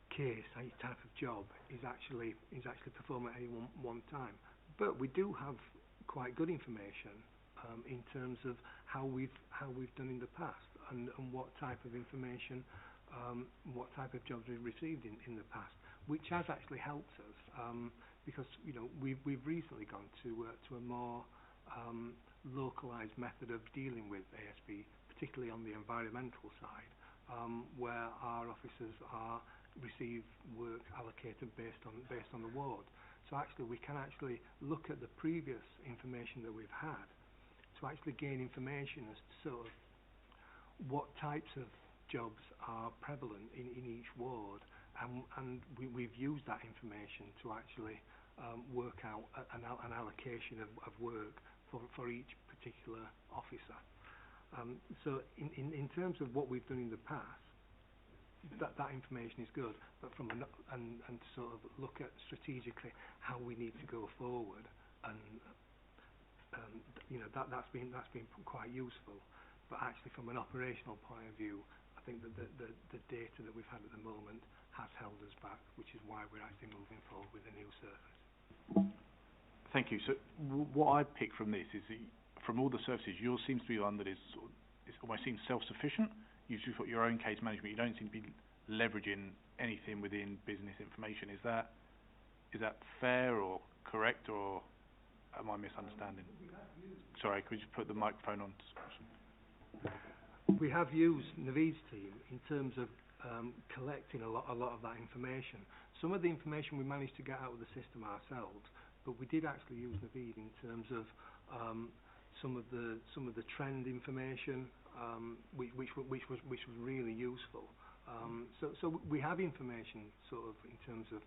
case, each type of job is actually performed at any one time. But we do have quite good information in terms of how we've done in the past, and what type of information, what type of jobs we've received in the past, which has actually helped us, because we've recently gone to a more localised method of dealing with ASB, particularly on the environmental side, where our officers receive work allocated based on the ward. So actually we can actually look at the previous information that we've had to actually gain information as to sort of what types of jobs are prevalent in each ward, and we've used that information to actually work out an allocation of work for each particular officer. So in terms of what we've done in the past, that information is good, but and sort of look at strategically how we need to go forward, and that's been quite useful. But actually, from an operational point of view, I think that the data that we've had at the moment has held us back, which is why we're actually moving forward with a new service. Thank you. So what I pick from this is from all the services, yours seems to be one that is almost seems self-sufficient. You've just got your own case management. You don't seem to be leveraging anything within business information. Is that fair or correct, or am I misunderstanding? Sorry, could you just put the microphone on? We have used Naveed's team in terms of collecting a lot of that information. Some of the information we managed to get out of the system ourselves, but we did actually use Naveed in terms of some of the trend information, which was really useful. So we have information sort of in terms of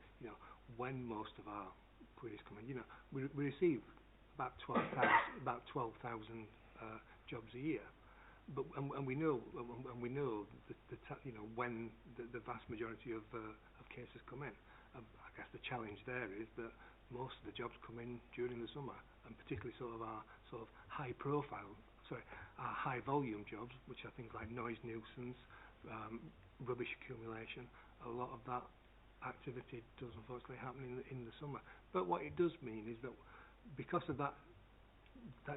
when most of our queries come in. We receive about 12,000 jobs a year, but and we know that when the vast majority of cases come in. I guess the challenge there is that most of the jobs come in during the summer, and particularly our high volume jobs, which are things like noise nuisance, rubbish accumulation. A lot of that activity does unfortunately happen in the summer. But what it does mean is that because of that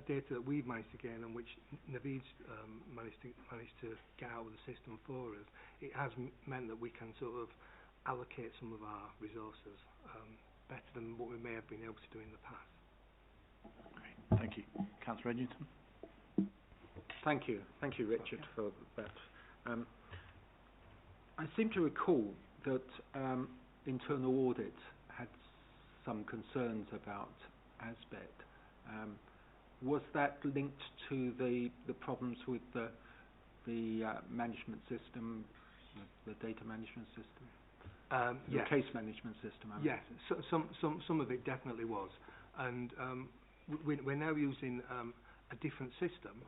data that we've managed to gain, and which Naveed's managed to get out of the system for us, it has meant that we can sort of allocate some of our resources better than what we may have been able to do in the past. Great, thank you. Councillor Edgington. Thank you, Richard, for that. I seem to recall that internal audit had some concerns about ASBET. Was that linked to the problems with the management system, the data management system? Yes. The case management system? Yes, so, some of it definitely was. And we're now using a different system,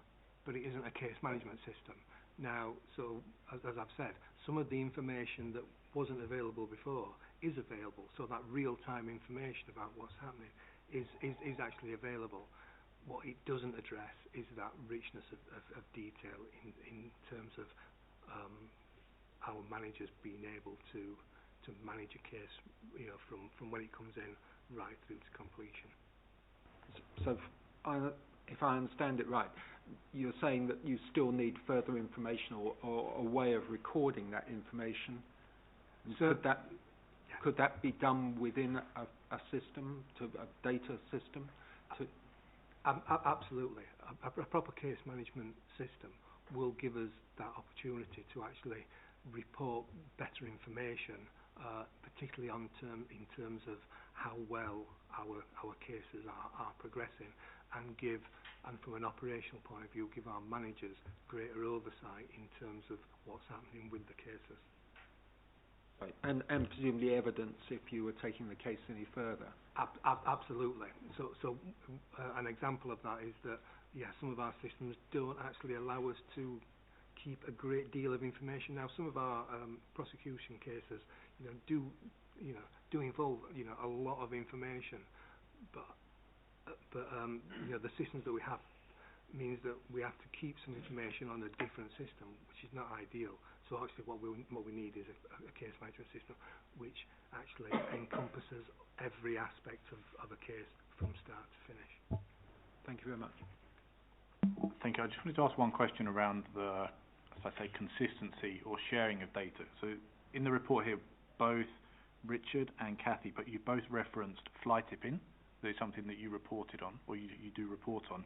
but it isn't a case management system. Now, so as I've said, some of the information that wasn't available before is available, so that real-time information about what's happening is actually available. What it doesn't address is that richness of detail in terms of our managers being able to manage a case, from when it comes in right through to completion. So, if I understand it right, you're saying that you still need further information or a way of recording that information. So could that be done within a system, a data system? Absolutely. A proper case management system will give us that opportunity to actually report better information, particularly in terms of how well our cases are progressing, and from an operational point of view, give our managers greater oversight in terms of what's happening with the cases. Right. And presumably evidence if you were taking the case any further. Absolutely. So an example of that is that some of our systems don't actually allow us to keep a great deal of information. Now, some of our prosecution cases, do involve, a lot of information, but the systems that we have means that we have to keep some information on a different system, which is not ideal. So actually what we need is a case management system which actually encompasses every aspect of a case from start to finish. Thank you very much. Thank you. I just wanted to ask one question around the, as I say, consistency or sharing of data. So in the report here, both Richard and Kathy, but you both referenced fly tipping. That is something that you reported on, or you do report on.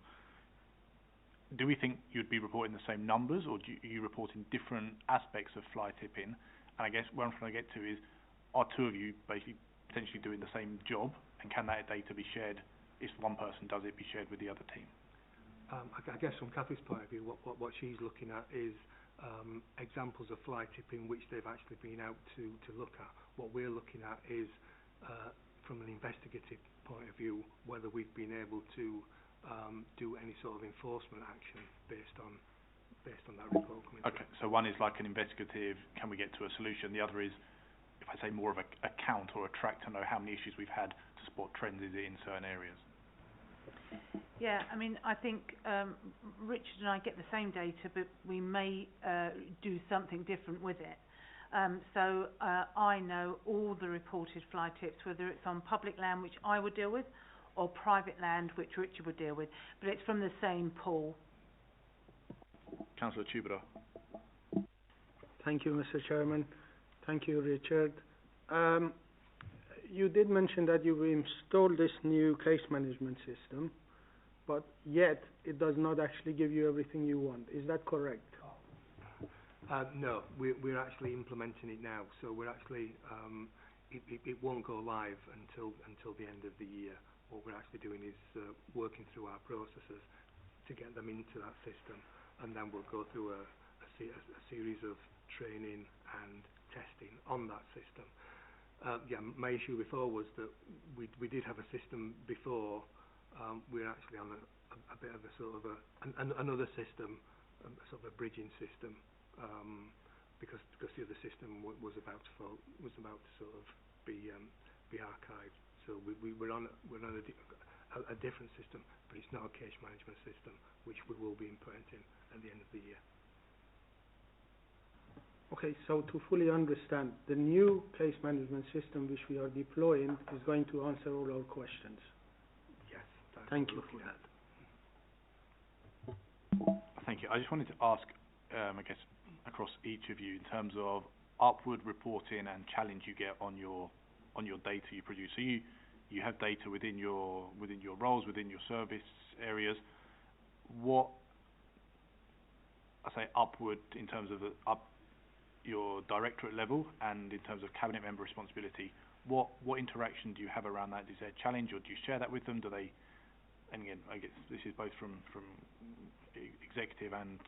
Do we think you'd be reporting the same numbers, or do you report in different aspects of fly tipping? And I guess what I'm trying to get to is, are two of you basically potentially doing the same job, and can that data be shared, if one person does it, be shared with the other team? I guess from Kathy's point of view, what she's looking at is examples of fly tipping which they've actually been out to look at. What we're looking at is, from an investigative point of view, whether we've been able to do any sort of enforcement action based on that report coming through. Okay, so one is like an investigative, can we get to a solution? The other is, if I say more of a count or a track to know how many issues we've had to spot trends in certain areas. Yeah, I mean, I think Richard and I get the same data, but we may do something different with it. So I know all the reported fly tips, whether it's on public land, which I would deal with, or private land, which Richard would deal with, but it's from the same pool. Councillor Tubadar. Thank you, Mr. Chairman. Thank you, Richard. You did mention that you've installed this new case management system, but yet it does not actually give you everything you want. Is that correct? No, we're actually implementing it now. So we're actually, it won't go live until the end of the year. What we're actually doing is working through our processes to get them into that system, and then we'll go through a series of training and testing on that system. My issue before was that we did have a system before. We're actually on a bit of a sort of another system, sort of a bridging system, because the other system was about to sort of be archived. So we're on a different system, but it's not a case management system, which we will be implementing at the end of the year. Okay, so to fully understand, the new case management system which we are deploying is going to answer all our questions. Yes. Thank you for that. Thank you. I just wanted to ask, I guess, across each of you, in terms of upward reporting and challenge you get on your data you produce. So you have data within your roles, within your service areas. What I say upward in terms of your directorate level and in terms of cabinet member responsibility, what interaction do you have around that? Is there a challenge, or do you share that with them? Do they? And again, I guess this is both from executive and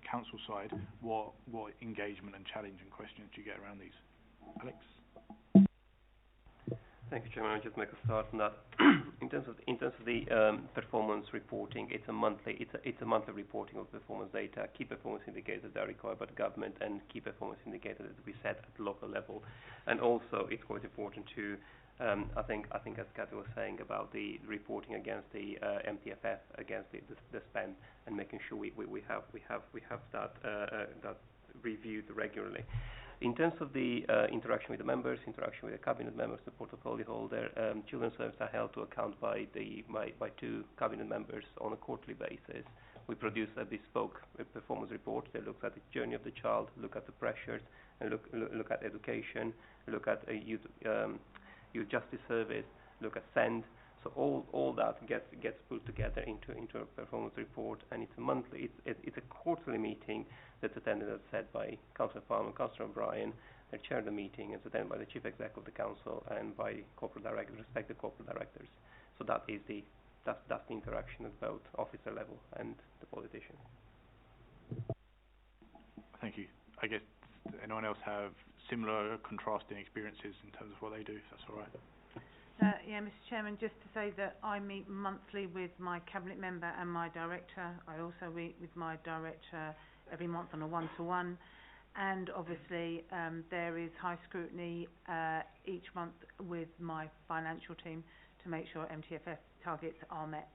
council side. What engagement and challenge and questions do you get around these? Alex. Thank you, Chairman. I'll just make a start on that. In terms of the performance reporting, it's a monthly reporting of performance data, key performance indicators that are required by the government, and key performance indicators that we set at local level. And also, it's quite important to, I think as Kathy was saying about the reporting against the MTFF, against the spend, and making sure we have that reviewed regularly. In terms of the interaction with the members, interaction with the cabinet members, the portfolio holder, children's services are held to account by two cabinet members on a quarterly basis. We produce a bespoke performance report that looks at the journey of the child, look at the pressures, and look at education, look at youth justice service, look at SEND. So all that gets put together into a performance report, and it's a monthly. It's a quarterly meeting that's attended, as said, by Councillor Palmer, Councillor O'Brien. They chair the meeting. It's attended by the Chief Executive of the Council and by corporate directors, respective corporate directors. So that's the interaction at both officer level and the politician. Thank you. I guess, does anyone else have similar contrasting experiences in terms of what they do? If that's all right. Yeah, Mr. Chairman, just to say that I meet monthly with my cabinet member and my director. I also meet with my director every month on a one-to-one, and obviously there is high scrutiny each month with my financial team to make sure MTFF targets are met.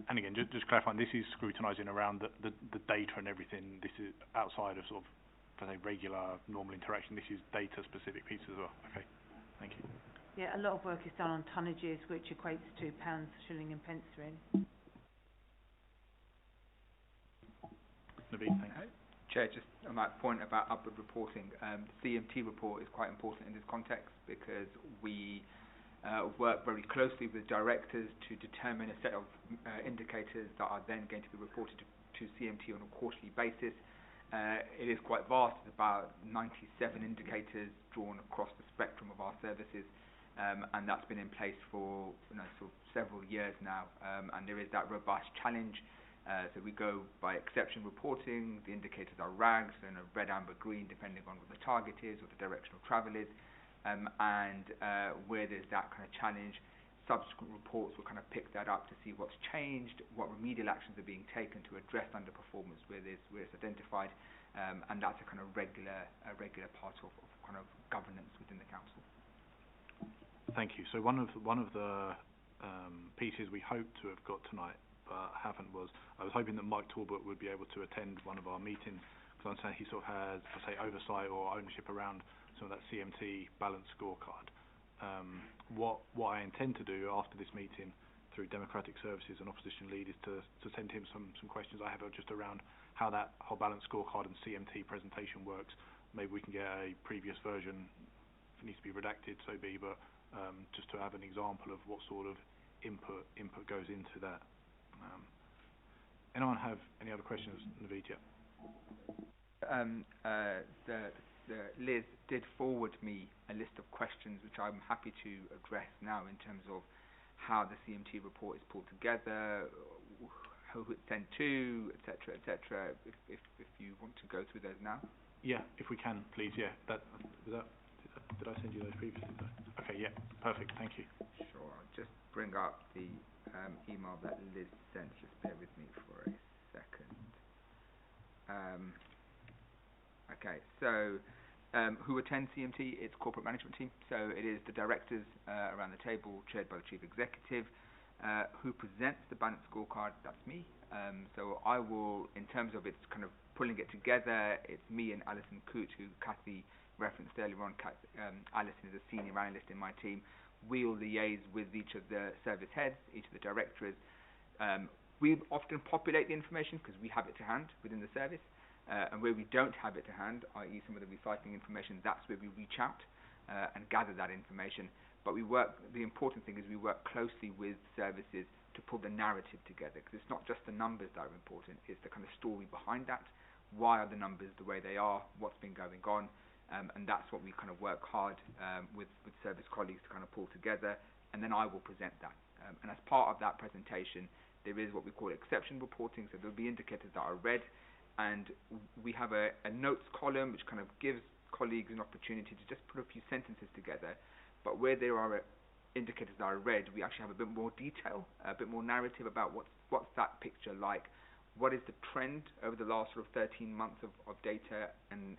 And again, just clarifying, this is scrutinising around the data and everything. This is outside of sort of, per se, regular, normal interaction. This is data-specific pieces as well. Okay, thank you. Yeah, a lot of work is done on tonnages, which equates to pounds, shilling and pence, really. Naveed, thanks. Chair, just on that point about upward reporting, the CMT report is quite important in this context because we work very closely with directors to determine a set of indicators that are then going to be reported to CMT on a quarterly basis. It is quite vast. It's about 97 indicators drawn across the spectrum of our services, and that's been in place for sort of several years now. And there is that robust challenge. So we go by exception reporting. The indicators are RAGs, so red, amber, green, depending on what the target is or the direction of travel is. And where there's that kind of challenge, subsequent reports will kind of pick that up to see what's changed, what remedial actions are being taken to address underperformance where it's identified, and that's a kind of regular part of kind of governance within the council. Thank you. So one of the pieces we hoped to have got tonight but haven't was, I was hoping that Mike Talbot would be able to attend one of our meetings, because I understand he sort of has, I say, oversight or ownership around some of that CMT balance scorecard. What I intend to do after this meeting through Democratic Services and Opposition Lead is to send him some questions I have just around how that whole balance scorecard and CMT presentation works. Maybe we can get a previous version, if it needs to be redacted, so be, but just to have an example of what sort of input goes into that. Anyone have any other questions, Naveed? Liz did forward me a list of questions which I'm happy to address now in terms of how the CMT report is pulled together, who it's sent to, etc., etc. If you want to go through those now. Yeah, if we can, please. Yeah, did I send you those previously? Okay, yeah, perfect. Thank you. Sure. I'll just bring up the email that Liz sent. Just bear with me for a second. Okay, so who attends CMT? It's corporate management team. So it is the directors around the table, chaired by the chief executive. Who presents the balance scorecard? That's me. So I will, in terms of its kind of pulling it together, it's me and Alison Coote, who Cathy referenced earlier on. Alison is a senior analyst in my team. We'll liaise with each of the service heads, each of the directors. We often populate the information because we have it to hand within the service. And where we don't have it to hand, i.e. some of the recycling information, that's where we reach out and gather that information. But the important thing is we work closely with services to pull the narrative together, because it's not just the numbers that are important, it's the kind of story behind that. Why are the numbers the way they are? What's been going on? And that's what we kind of work hard with service colleagues to kind of pull together, and then I will present that. And as part of that presentation, there is what we call exception reporting, so there'll be indicators that are red, and we have a notes column which kind of gives colleagues an opportunity to just put a few sentences together. But where there are indicators that are red, we actually have a bit more detail, a bit more narrative about what's that picture like. What is the trend over the last sort of 13 months of data, and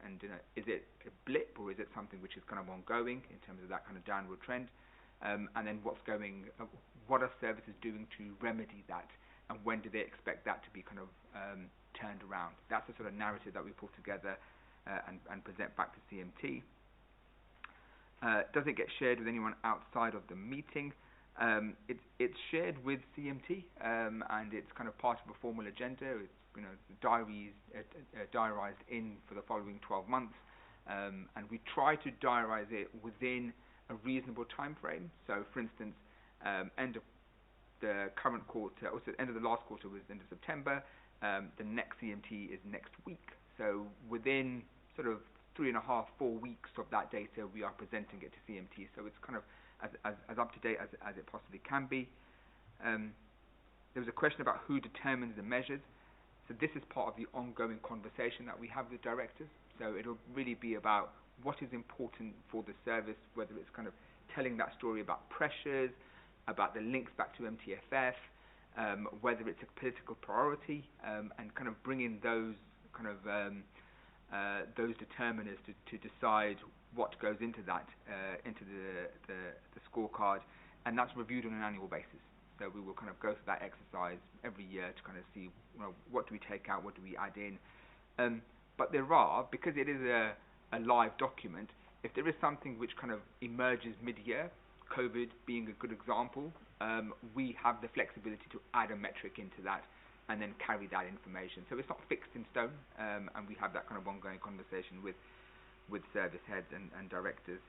is it a blip or is it something which is kind of ongoing in terms of that kind of downward trend? And then what are services doing to remedy that, and when do they expect that to be kind of turned around? That's the sort of narrative that we pull together and present back to CMT. Doesn't get shared with anyone outside of the meeting. It's shared with CMT, and it's kind of part of a formal agenda. It's diarised in for the following 12 months, and we try to diarise it within a reasonable time frame. So, for instance, end of the current quarter, also end of the last quarter was end of September. The next CMT is next week. So within sort of 3.5-4 weeks of that data, we are presenting it to CMT. So it's kind of as up to date as it possibly can be. There was a question about who determines the measures. So this is part of the ongoing conversation that we have with directors. So it'll really be about what is important for the service, whether it's kind of telling that story about pressures, about the links back to MTFF, whether it's a political priority, and kind of bringing those kind of those determiners to decide what goes into that, into the scorecard, and that's reviewed on an annual basis. So we will kind of go through that exercise every year to kind of see, what do we take out, what do we add in. But there are, because it is a live document, if there is something which kind of emerges mid-year, COVID being a good example, we have the flexibility to add a metric into that and then carry that information. So it's not fixed in stone, and we have that kind of ongoing conversation with service heads and directors.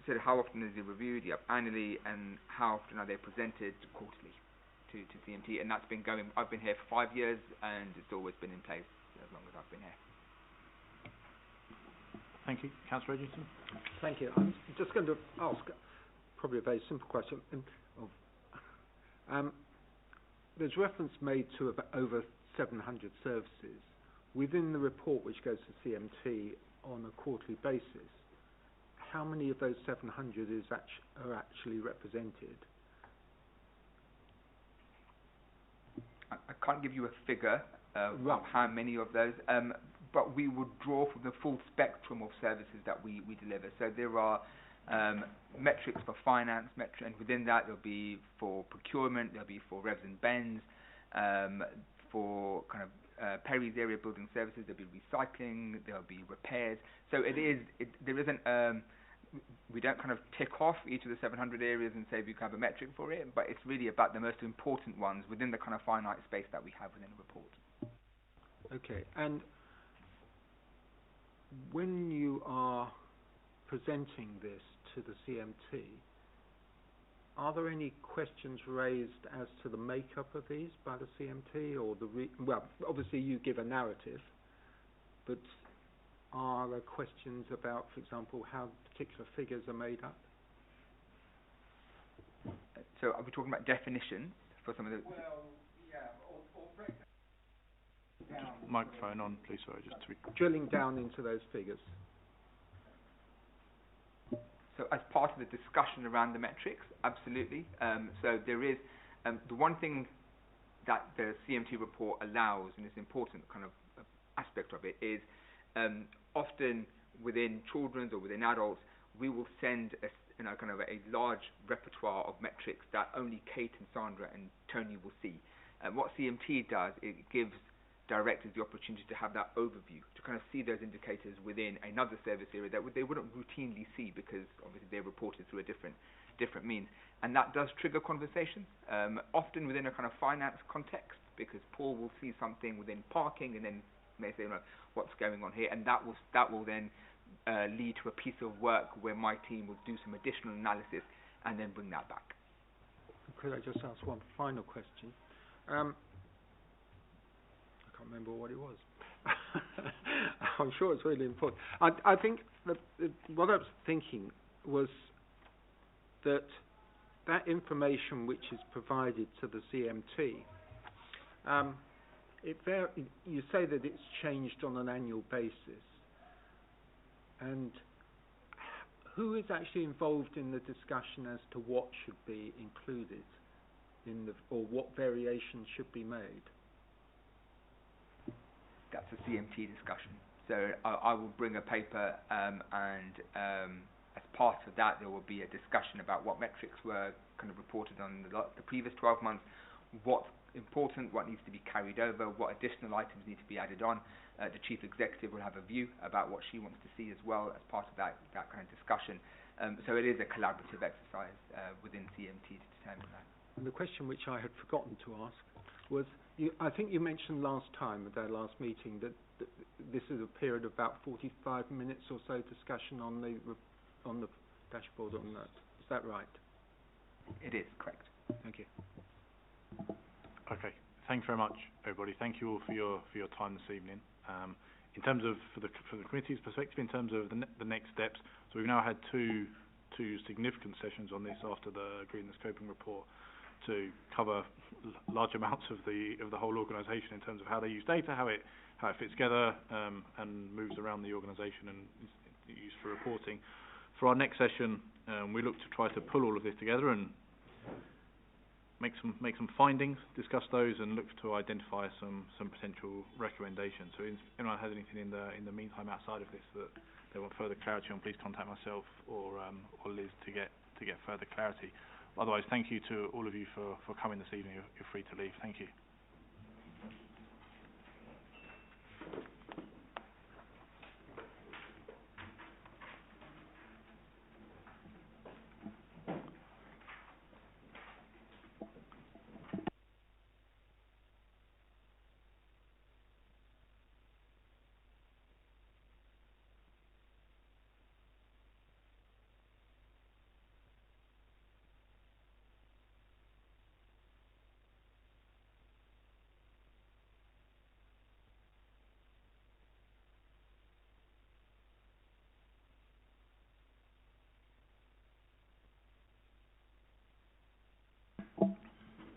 So how often is it reviewed? Yep, annually. And how often are they presented? Quarterly to CMT. And that's been going, I've been here for 5 years, and it's always been in place as long as I've been here. Thank you. Councillor Richardson. Thank you. I'm just going to ask probably a very simple question. There's reference made to about over 700 services. Within the report which goes to CMT on a quarterly basis, how many of those 700 are actually represented? I can't give you a figure of how many of those, but we would draw from the full spectrum of services that we deliver. So there are metrics for finance, and within that there'll be for procurement, there'll be for revs and bends, for kind of Perry's area building services, there'll be recycling, there'll be repairs. So there isn't, we don't kind of tick off each of the 700 areas and say we can have a metric for it, but it's really about the most important ones within the kind of finite space that we have within the report. Okay, and when you are presenting this to the CMT, are there any questions raised as to the makeup of these by the CMT, or well, obviously you give a narrative, but are there questions about, for example, how particular figures are made up? So are we talking about definitions for some of the... Well, yeah, or breakdown. Microphone on, please, sorry, just to... Drilling down into those figures. So as part of the discussion around the metrics, absolutely. So there is... the one thing that the CMT report allows, and it's an important kind of aspect of it, is often within children's or within adults, we will send kind of a large repertoire of metrics that only Kate and Sandra and Tony will see. What CMT does, it gives directors the opportunity to have that overview, to kind of see those indicators within another service area that they wouldn't routinely see, because obviously they're reported through a different means. And that does trigger conversations, often within a kind of finance context, because Paul will see something within parking and then may say, what's going on here, and that will then lead to a piece of work where my team will do some additional analysis and then bring that back. Could I just ask one final question? I can't remember what it was. I'm sure it's really important. I think that what I was thinking was that information which is provided to the CMT, you say that it's changed on an annual basis, and who is actually involved in the discussion as to what should be included in or what variations should be made? That's a CMT discussion. So I will bring a paper, and as part of that there will be a discussion about what metrics were kind of reported on the previous 12 months, what's important, what needs to be carried over, what additional items need to be added on. The chief executive will have a view about what she wants to see as well as part of that kind of discussion. So it is a collaborative exercise within CMT to determine that. And the question which I had forgotten to ask was, I think you mentioned last time at our last meeting that this is a period of about 45 minutes or so discussion on the dashboard on that. Is that right? It is, correct. Thank you. Okay, thanks very much, everybody. Thank you all for your time this evening. In terms of for the committee's perspective, in terms of the next steps, so we've now had two significant sessions on this after the agreed and scoping report to cover large amounts of the whole organisation in terms of how they use data, how it fits together, and moves around the organisation and is used for reporting. For our next session, we look to try to pull all of this together and make some findings, discuss those, and look to identify some potential recommendations. So if anyone has anything in the meantime outside of this that they want further clarity on, please contact myself or Liz to get further clarity. Otherwise, thank you to all of you for coming this evening. You're free to leave. Thank you.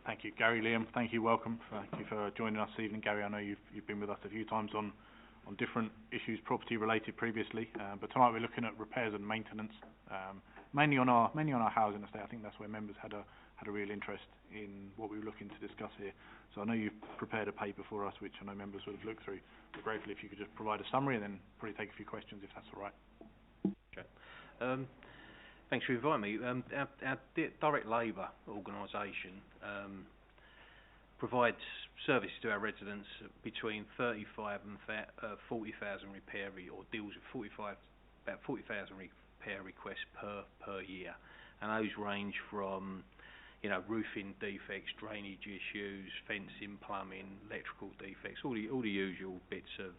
Thank you, Gary, Liam. Thank you, welcome. Thank you for joining us this evening, Gary. I know you've been with us a few times on different issues, property related previously, but tonight we're looking at repairs and maintenance, mainly on our housing estate. I think that's where members had a real interest in what we were looking to discuss here. So I know you've prepared a paper for us, which I know members would have looked through. We're grateful if you could just provide a summary and then probably take a few questions if that's all right. Okay. Thanks for inviting me. Our direct labour organisation provides services to our residents between 35 and 40,000 or deals with about 40,000 repair requests per year, and those range from roofing defects, drainage issues, fencing, plumbing, electrical defects, all the usual bits of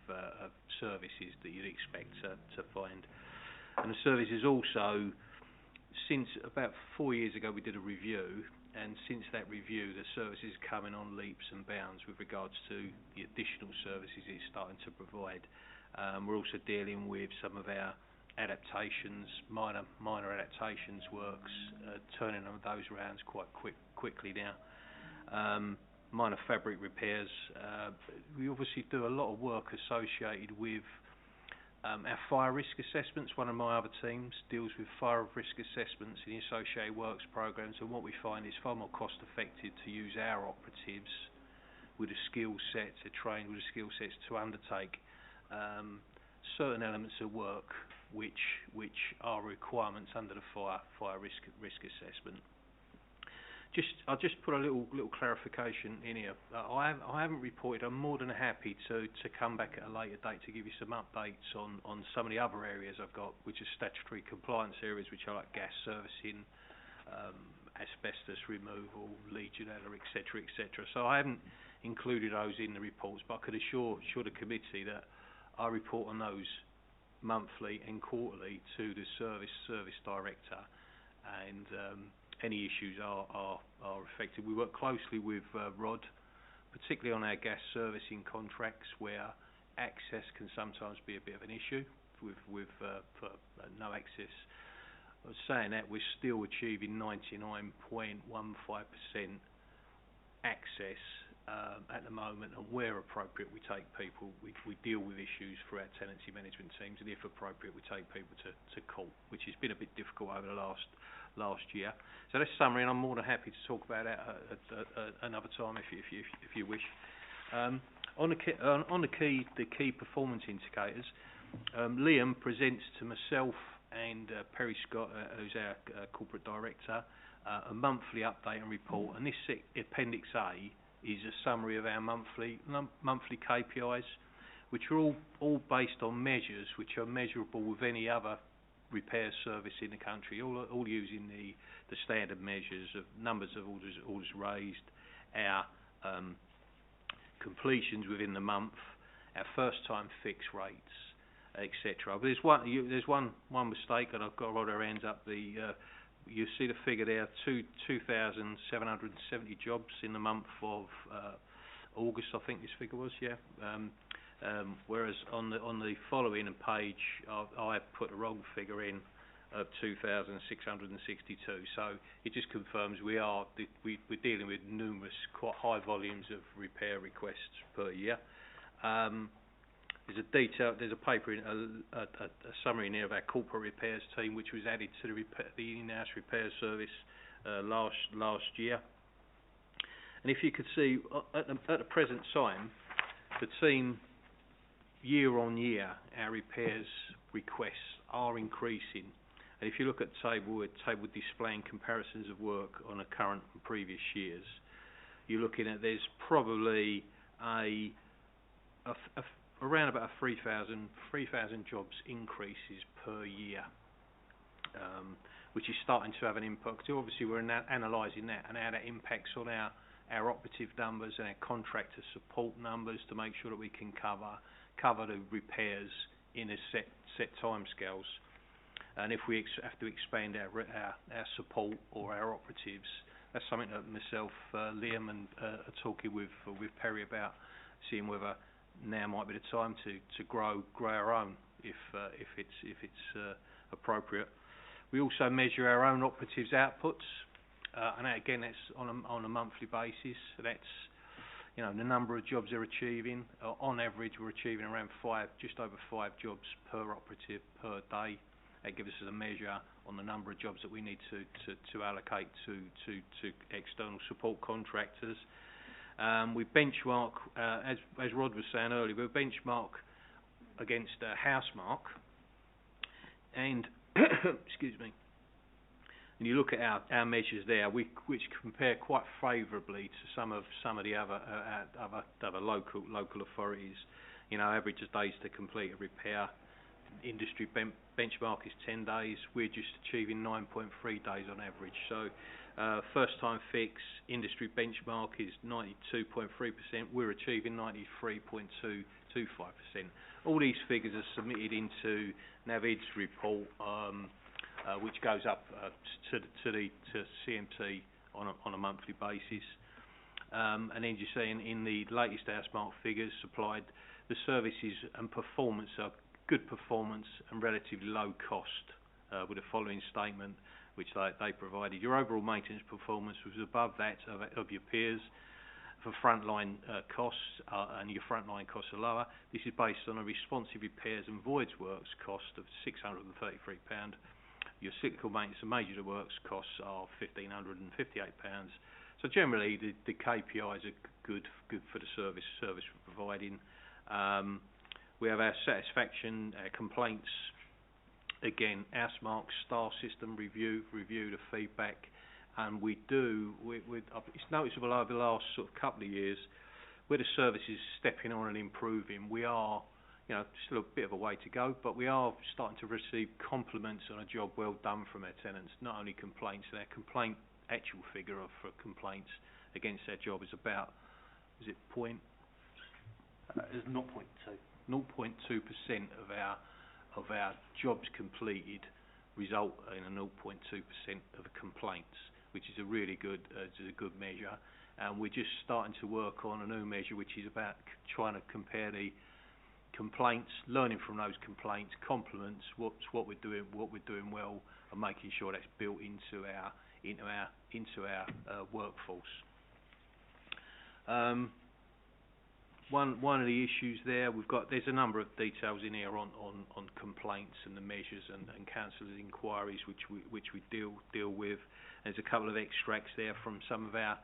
services that you'd expect to find. And the service is also, since about 4 years ago we did a review, and since that review the service is coming on leaps and bounds with regards to the additional services it's starting to provide. We're also dealing with some of our adaptations, minor adaptations works, turning those rounds quite quickly now. Minor fabric repairs. We obviously do a lot of work associated with our fire risk assessments. One of my other teams deals with fire risk assessments in the associated works programs, and what we find is far more cost effective to use our operatives with the skill sets, they're trained with the skill sets to undertake certain elements of work which are requirements under the fire risk assessment. I'll just put a little clarification in here. I haven't reported. I'm more than happy to come back at a later date to give you some updates on some of the other areas I've got, which are statutory compliance areas, which are like gas servicing, asbestos removal, Legionella, etc., etc. So I haven't included those in the reports, but I could assure the committee that I report on those monthly and quarterly to the service director, and any issues are affected. We work closely with Rod, particularly on our gas servicing contracts, where access can sometimes be a bit of an issue with for no access. I was saying that we're still achieving 99.15% access at the moment, and where appropriate we take people, we deal with issues for our tenancy management teams, and if appropriate we take people to court, which has been a bit difficult over the last year. So that's summary, and I'm more than happy to talk about that at another time if you wish. On the key performance indicators, Liam presents to myself and Perry Scott, who's our corporate director, a monthly update and report, and this Appendix A is a summary of our monthly KPIs, which are all based on measures which are measurable with any other repair service in the country, all using the standard measures of numbers of orders raised, our completions within the month, our first time fix rates, etc. But there's one mistake, and I've got to roll our hands up. You see the figure there, 2,770 jobs in the month of August, I think this figure was, yeah. Whereas on the following page, I put a wrong figure in of 2,662. So it just confirms we're dealing with numerous, quite high volumes of repair requests per year. there's a paper, a summary in there of our corporate repairs team, which was added to the in-house repair service last year. And if you could see, at the present time, the team, year on year, our repairs requests are increasing. And if you look at the table displaying comparisons of work on a current and previous years, you're looking at there's probably around about 3,000 jobs increases per year, which is starting to have an impact. So obviously, we're analysing that and how that impacts on our operative numbers and our contractor support numbers to make sure that we can cover the repairs in a set timescales. And if we have to expand our support or our operatives, that's something that myself, Liam, and are talking with Perry about, seeing whether now might be the time to grow our own if it's appropriate. We also measure our own operatives' outputs, and that, again, that's on a monthly basis. So that's, you know, the number of jobs they're achieving. On average, we're achieving around just over 5 jobs per operative per day. That gives us a measure on the number of jobs that we need to allocate to external support contractors. We benchmark, as Rod was saying earlier, we benchmark against Housemark, and excuse me. And you look at our measures there, which compare quite favourably to some of the other local authorities. You know, average days to complete a repair. Industry benchmark is 10 days. We're just achieving 9.3 days on average. So first time fix, industry benchmark is 92.3%. We're achieving 93.225%. All these figures are submitted into Navid's report, which goes up to CMT on a monthly basis. And then you see in the latest Housemark figures supplied, the services and performance are good performance and relatively low cost, with the following statement which they provided. Your overall maintenance performance was above that of your peers for frontline costs, and your frontline costs are lower. This is based on a responsive repairs and voids works cost of £633. Your cyclical maintenance and major works costs are £1,558. So generally, the KPIs are good for the service we're providing. We have our satisfaction, our complaints. Again, Housemark star system review the feedback, and it's noticeable over the last sort of couple of years where the service is stepping on and improving. We are, you know, still a bit of a way to go, but we are starting to receive compliments on a job well done from our tenants. Not only complaints, their complaint actual figure for complaints against their job is about, is it point? It's 0.2. 0.2% of our jobs completed result in a 0.2% of complaints, which is a really good measure. And we're just starting to work on a new measure, which is about trying to compare the complaints, learning from those complaints, compliments, what we're doing well, and making sure that's built into our workforce. One of the issues there, there's a number of details in here on complaints and the measures and councillors' inquiries which we deal with. There's a couple of extracts there from some of the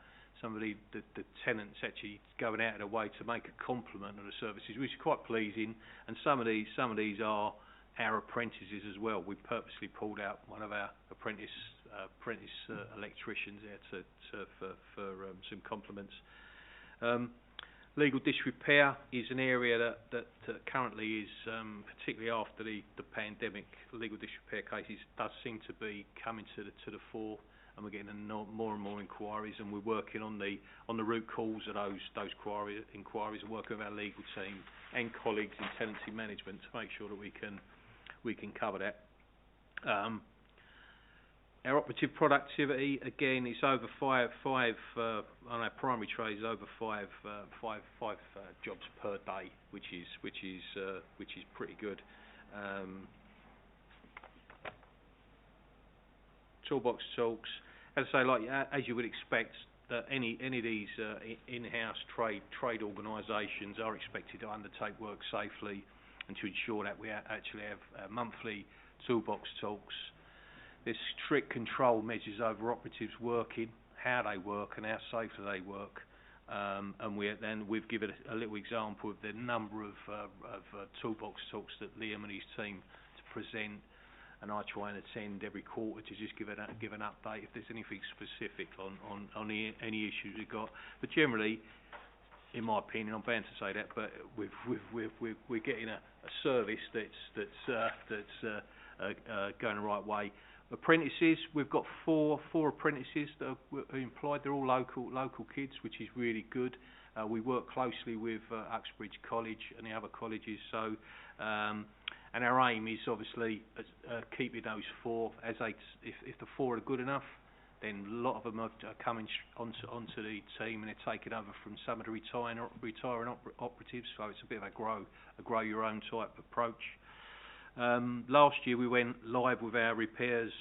tenants actually going out of their way to make a compliment of the services, which is quite pleasing. And some of these are our apprentices as well. We purposely pulled out one of our apprentice electricians there for some compliments. Legal disrepair is an area that currently is, particularly after the pandemic, legal disrepair cases does seem to be coming to the fore, and we're getting more and more inquiries, and we're working on the root cause of those inquiries, and working with our legal team and colleagues in tenancy management to make sure that we can cover that. Our operative productivity, again, is over five on our primary trades, over five jobs per day, which is pretty good. Toolbox Talks, as I say, as you would expect, that any of these in-house trade organisations are expected to undertake work safely and to ensure that we actually have monthly Toolbox Talks. There's strict control measures over operatives working, how they work and how safely they work. And we've given a little example of the number of Toolbox Talks that Liam and his team to present, and I try and attend every quarter to just give an update if there's anything specific on any issues we've got. But generally, in my opinion, I'm bound to say that, but we're getting a service that's going the right way. Apprentices, we've got four apprentices that are employed. They're all local kids, which is really good. We work closely with Uxbridge College and the other colleges. So, and our aim is obviously keeping those four. If the four are good enough, then a lot of them are coming onto the team, and they're taking over from some of the retiring operatives. So it's a bit of a grow your own type approach. Last year we went live with our repairs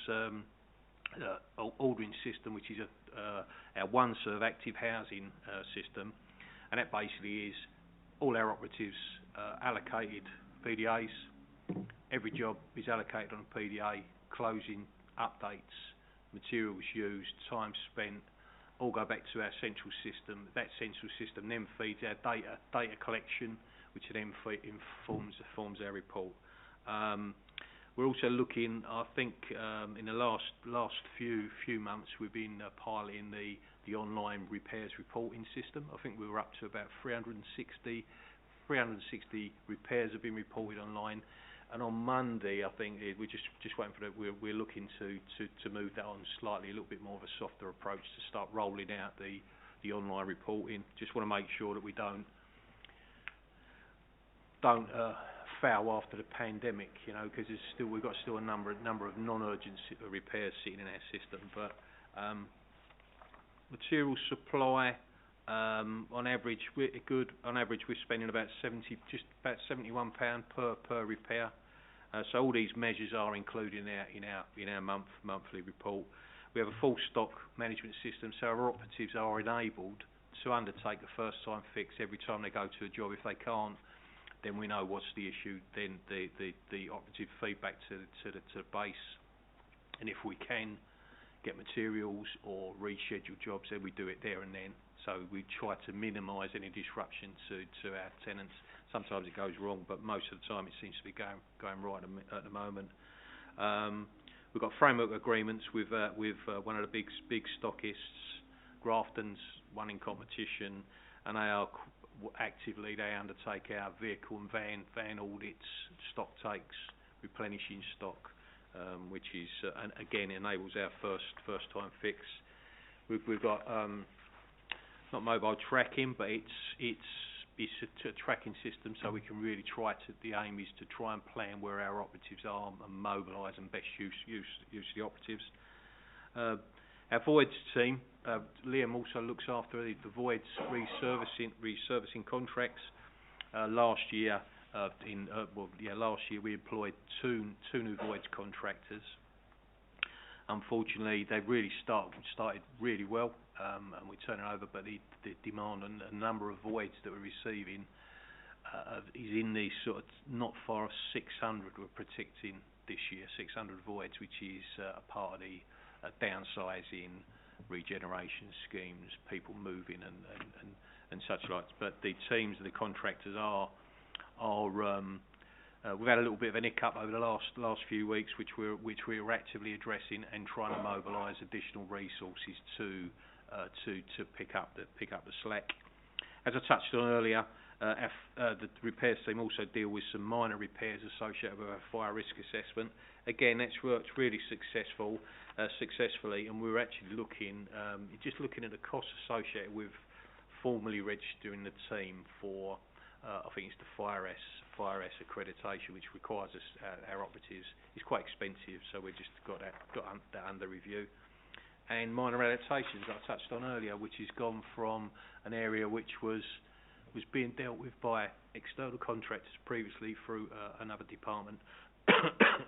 ordering system, which is our OneServe active housing system, and that basically is all our operatives allocated PDAs. Every job is allocated on a PDA, closing, updates, materials used, time spent, all go back to our central system. That central system then feeds our data collection, which then informs our report. We're also looking, I think, in the last few months, we've been piloting the online repairs reporting system. I think we were up to about 360 repairs have been reported online. And on Monday, I think we're just waiting for we're looking to move that on slightly, a little bit more of a softer approach to start rolling out the online reporting. Just want to make sure that we don't fail after the pandemic, because we've got a number of non-urgent repairs sitting in our system. But material supply, on average, we're good. On average, we're spending about £71 per repair. So all these measures are included in our monthly report. We have a full stock management system, so our operatives are enabled to undertake a first-time fix every time they go to a job. If they can't, then we know what's the issue. Then the operative feedback to the base, and if we can get materials or reschedule jobs, then we do it there and then. So we try to minimise any disruption to our tenants. Sometimes it goes wrong, but most of the time it seems to be going right at the moment. We've got framework agreements with one of the big stockists, Grafton's one in competition, and they are actively they undertake our vehicle and van audits, stock takes, replenishing stock, which is and again enables our first time fix. We've got not mobile tracking, but it's a tracking system, so we can really the aim is to try and plan where our operatives are and mobilise and best use the operatives. Our voids team, Liam also looks after the voids resurfacing contracts. Last year we employed two new voids contractors. Unfortunately, they really started really well, and we're turning over, but the demand and the number of voids that we're receiving is in the sort of not far off 600 we're predicting this year, 600 voids, which is a part of the downsizing, regeneration schemes, people moving and such like. But the teams and the contractors are we've had a little bit of an hiccup over the last few weeks, which we're actively addressing and trying to mobilise additional resources to pick up the slack. As I touched on earlier, the repairs team also deal with some minor repairs associated with our fire risk assessment. Again, that's worked really successfully, and we're actually looking at the costs associated with formally registering the team for I think it's the Fire S accreditation, which requires our operatives. It's quite expensive, so we've just got that under review. And minor adaptations that I touched on earlier, which has gone from an area which was being dealt with by external contractors previously through another department,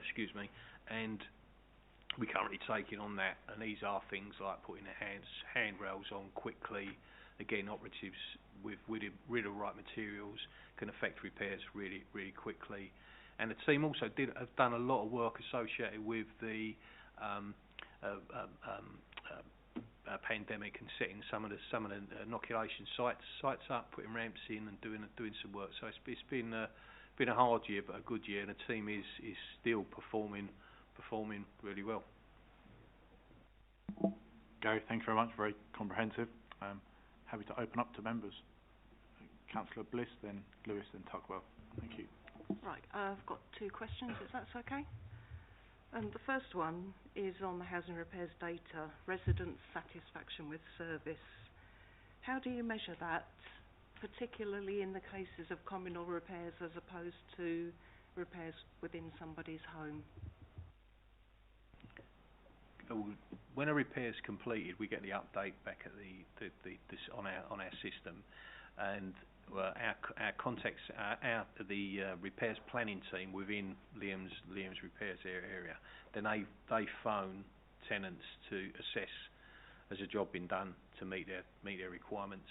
excuse me, and we're currently taking on that, and these are things like putting the handrails on quickly. Again, operatives with the right materials can effect repairs really quickly. And the team also have done a lot of work associated with the pandemic and setting some of the inoculation sites up, putting ramps in, and doing some work. So it's been a hard year, but a good year, and the team is still performing really well. Gary, thank you very much. Very comprehensive. Happy to open up to members. Councillor Bliss, then Lewis, then Tuckwell. Thank you. Right, I've got two questions, if that's okay. The first one is on the housing repairs data, resident satisfaction with service. How do you measure that, particularly in the cases of communal repairs as opposed to repairs within somebody's home? When a repair is completed, we get the update back at on our system, and our contacts, the repairs planning team within Liam's repairs area, then they phone tenants to assess has a job been done to meet their requirements.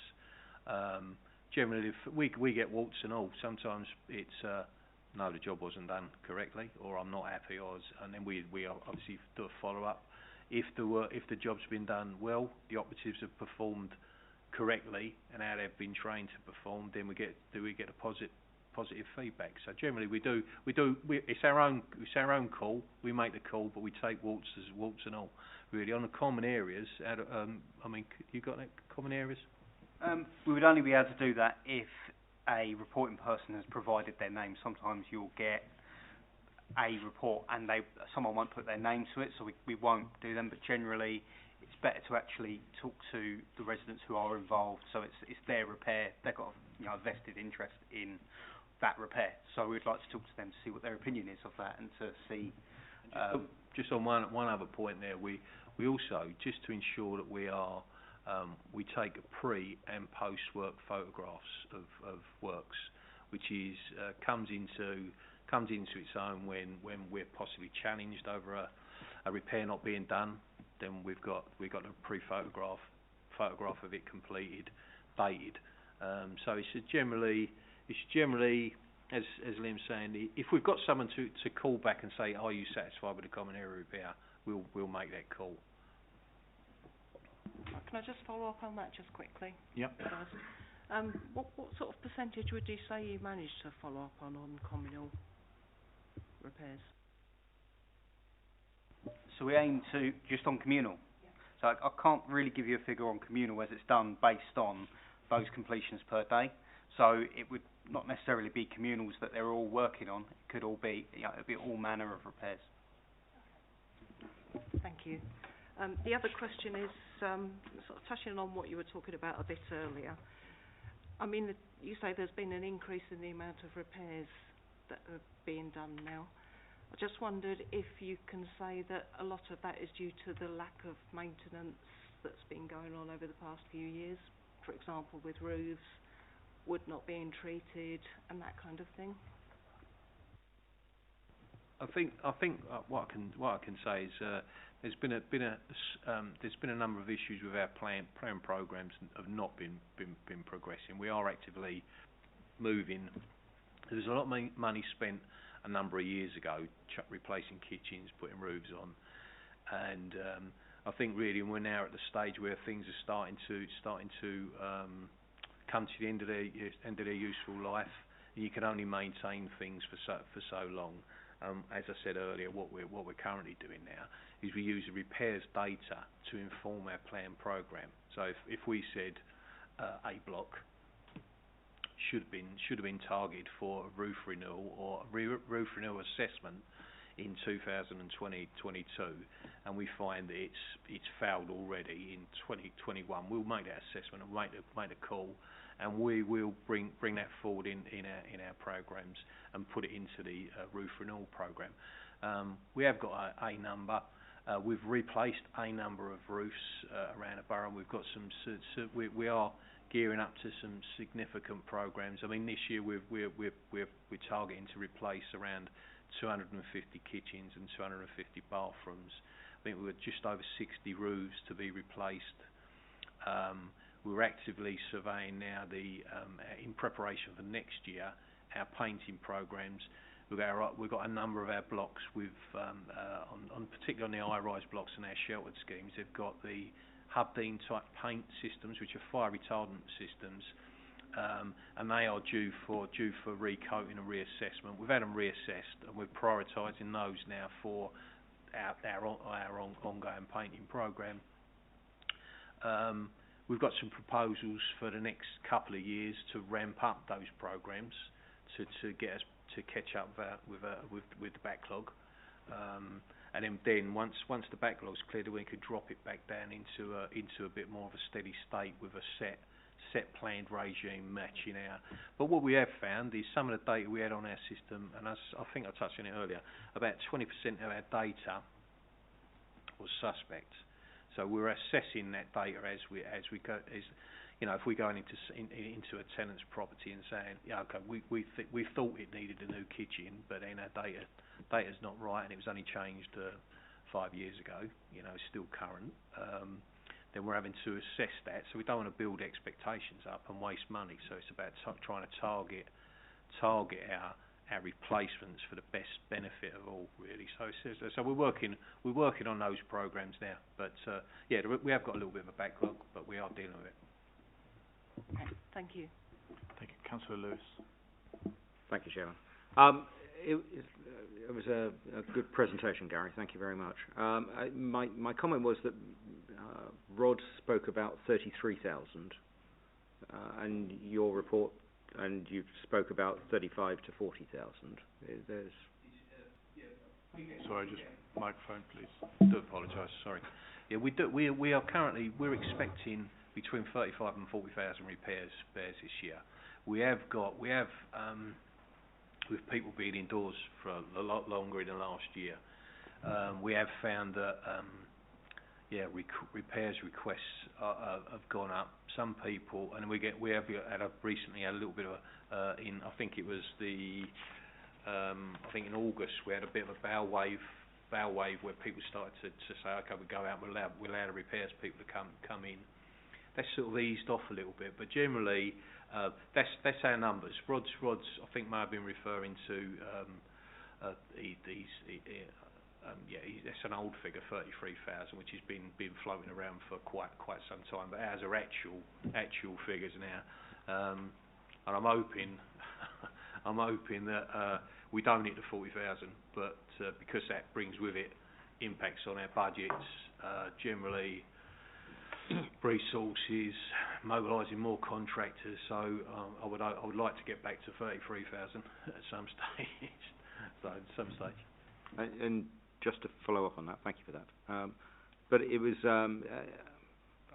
Generally, if we get warts and all. Sometimes it's no, the job wasn't done correctly, or I'm not happy, and then we obviously do a follow up. If the job's been done well, the operatives have performed correctly and how they've been trained to perform, then we get a positive feedback. So generally it's our own call. We make the call, but we take warts and all. Really, on the common areas, you got any common areas? We would only be able to do that if a reporting person has provided their name. Sometimes you'll get a report and someone won't put their name to it, so we won't do them, but generally it's better to actually talk to the residents who are involved, so it's their repair. They've got a vested interest in that repair, so we'd like to talk to them to see what their opinion is of that, and to see just on one other point there, we also, just to ensure that we take pre and post work photographs of works, which is comes into its own when we're possibly challenged over a repair not being done. Then we've got a pre-photograph of it completed, dated. So it's generally as Liam's saying, if we've got someone to call back and say, are you satisfied with the common area repair, we'll make that call. Can I just follow up on that just quickly? Yep. First? What sort of percentage would you say you managed to follow up on communal repairs? So we aim to, just on communal. Yeah. So I can't really give you a figure on communal as it's done based on those completions per day. So it would not necessarily be communals that they're all working on. It could all be, it'd be all manner of repairs. Thank you. The other question is sort of touching on what you were talking about a bit earlier. I mean, you say there's been an increase in the amount of repairs that are being done now. I just wondered if you can say that a lot of that is due to the lack of maintenance that's been going on over the past few years, for example, with roofs, wood not being treated, and that kind of thing. I think what I can say is there's been a number of issues with our plan programs have not been progressing. We are actively moving. There's a lot of money spent a number of years ago replacing kitchens, putting roofs on, and I think really we're now at the stage where things are starting to come to the end of their useful life. You can only maintain things for so long. As I said earlier, what we're currently doing now is we use the repairs data to inform our plan program. So if we said a block should have been targeted for a roof renewal or a roof renewal assessment in 2022, and we find that it's failed already in 2021, we'll make that assessment and make a call, and we will bring that forward in our programs and put it into the roof renewal program. We have got a number. We've replaced a number of roofs around the borough. And we've got we are gearing up to some significant programs. I mean, this year we're targeting to replace around 250 kitchens and 250 bathrooms. think we've got just over 60 roofs to be replaced. We're actively surveying now in preparation for next year, our painting programs. We've got a number of our blocks with, particularly on the high-rise blocks and our sheltered schemes, they've got the Hubdean type paint systems, which are fire retardant systems, and they are due for recoating and reassessment. We've had them reassessed, and we're prioritising those now for our ongoing painting programme. We've got some proposals for the next couple of years to ramp up those programmes to get us to catch up with the backlog, and then once the backlog's cleared, we could drop it back down into a bit more of a steady state with a set planned regime matching our. But what we have found is some of the data we had on our system, and as I think I touched on it earlier, about 20% of our data was suspect. So we're assessing that data as we go. If we're going into a tenant's property and saying, yeah, okay, we thought it needed a new kitchen, but then our data's not right, and it was only changed 5 years ago. It's still current. Then we're having to assess that. So we don't want to build expectations up and waste money. So it's about trying to target our replacements for the best benefit of all, really. So we're working on those programs now. But we have got a little bit of a backlog, but we are dealing with it. Okay, thank you. Thank you, Councillor Lewis. Thank you, Chairman. It was a good presentation, Gary. Thank you very much. My comment was that Rod spoke about 33,000, and your report, and you spoke about 35 to 40,000. There's. Sorry, just microphone, please. I do apologise. Sorry. Yeah, we're expecting between 35 and 40,000 repairs this year. We have with people being indoors for a lot longer than last year, we have found that repairs requests have gone up. Some people, and we have recently had a little bit of I think it was I think in August we had a bit of a bow wave where people started to say, okay, we go out, we'll allow the repairs people to come in. That's sort of eased off a little bit, but generally that's our numbers. Rod's I think may have been referring to that's an old figure, 33,000, which has been floating around for quite some time. But ours are actual figures now, and I'm hoping that we don't hit the 40,000, but because that brings with it impacts on our budgets, generally resources, mobilising more contractors. So I would like to get back to 33,000 at some stage. And just to follow up on that, thank you for that. But it was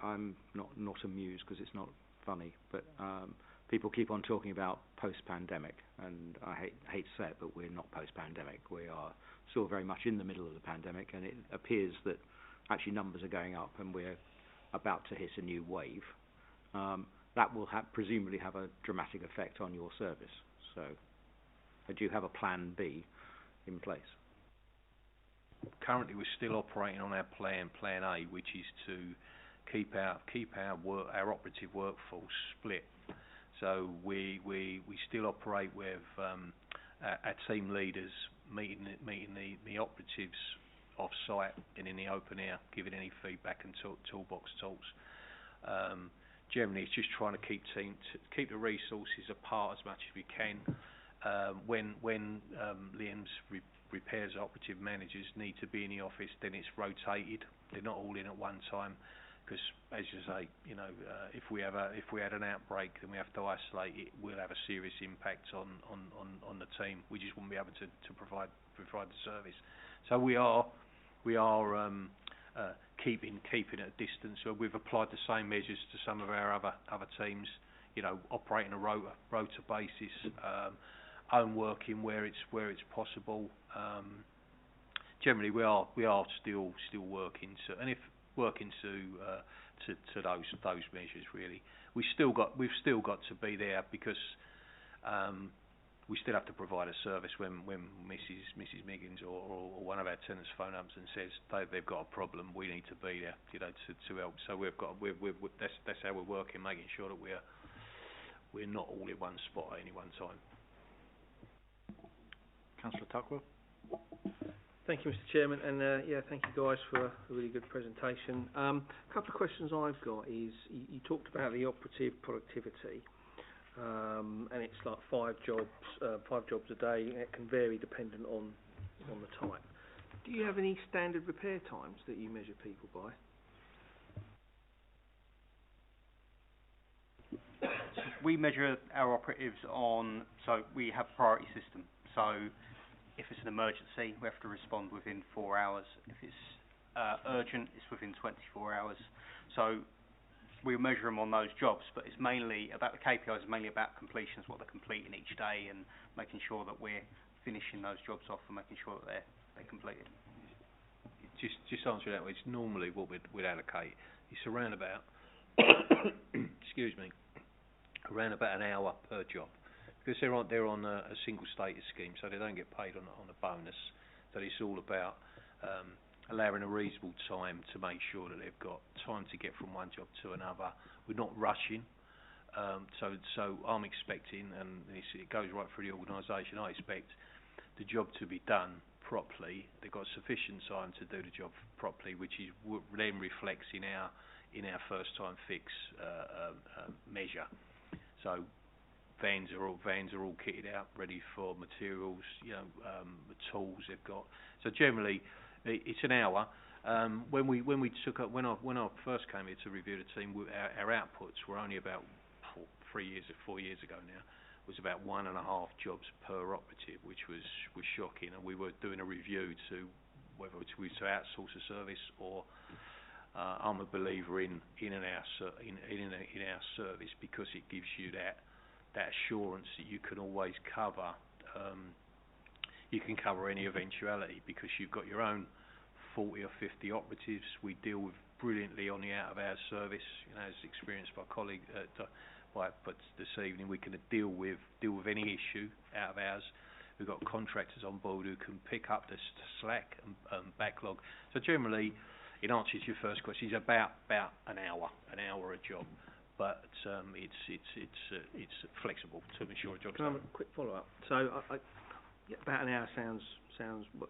I'm not amused because it's not funny, but people keep on talking about post-pandemic, and I hate to say it, but we're not post-pandemic. We are still very much in the middle of the pandemic, and it appears that actually numbers are going up, and we're about to hit a new wave. That will presumably have a dramatic effect on your service. So, do you have a plan B in place? Currently, we're still operating on our plan A, which is to keep our operative workforce split. So we still operate with our team leaders meeting the operatives off site and in the open air, giving any feedback and toolbox talks. Generally, it's just trying to keep the resources apart as much as we can. When Liam's repairs operative managers need to be in the office, then it's rotated. They're not all in at one time, because as you say, if we had an outbreak, then we have to isolate it. Will have a serious impact on the team. We just wouldn't be able to provide the service. So we are keeping at a distance. So we've applied the same measures to some of our other teams. Operating a rota basis, own working where it's possible. Generally, we are still working to those measures. Really, we've still got to be there, because we still have to provide a service when Mrs. Miggins or one of our tenants phone up and says they've got a problem. We need to be there, you know, to help. So that's how we're working, making sure that we're not all in one spot at any one time. Councillor Tuckwell. Thank you, Mr. Chairman, and thank you guys for a really good presentation. A couple of questions I've got is you talked about the operative productivity, and it's like 5 jobs a day. It can vary dependent on the type. Do you have any standard repair times that you measure people by? We measure our operatives on, so we have a priority system. So if it's an emergency, we have to respond within 4 hours. If it's urgent, it's within 24 hours. So we measure them on those jobs, but it's mainly about the KPIs, is mainly about completions, what they're completing each day, and making sure that we're finishing those jobs off and making sure that they're completed. Just answer that way. It's normally what we'd allocate. It's around about, excuse me, around about an hour per job. Because they're on a single status scheme, so they don't get paid on a bonus. So it's all about allowing a reasonable time to make sure that they've got time to get from one job to another. We're not rushing. So I'm expecting, and it goes right through the organisation, I expect the job to be done properly. They've got sufficient time to do the job properly, which is then reflects in our first time fix measure. So vans are all kitted out, ready for materials, you know, the tools they've got. So generally, it's an hour. When I first came here to review the team, our outputs were only about 4 years ago now, was about 1.5 jobs per operative, which was shocking. And we were doing a review to whether we to outsource a service or I'm a believer in our service, because it gives you that assurance that you can always cover. You can cover any eventuality because you've got your own 40 or 50 operatives. We deal with brilliantly on the out of hours service, you know, as experienced by colleague but this evening we can deal with any issue out of hours. We've got contractors on board who can pick up the slack and backlog. So generally, in answer to your first question, it's about an hour a job, but it's flexible to ensure a job's done. Can I have a quick follow up? So about an hour sounds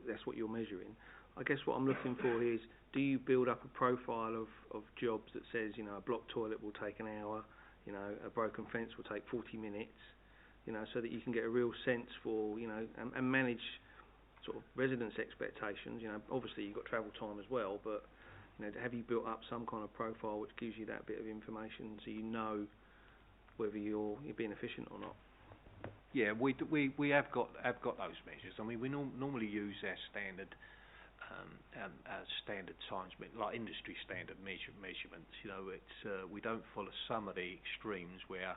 that's what you're measuring. I guess what I'm looking for is, do you build up a profile of jobs that says, you know, a blocked toilet will take an hour, you know, a broken fence will take 40 minutes, you know, so that you can get a real sense for, you know, and manage sort of residents' expectations. You know, obviously you've got travel time as well, but, you know, have you built up some kind of profile which gives you that bit of information so you know whether you're being efficient or not? Yeah, we have got those measures. I mean, we normally use our standard times, like industry standard measurements. You know, it's we don't follow some of the extremes where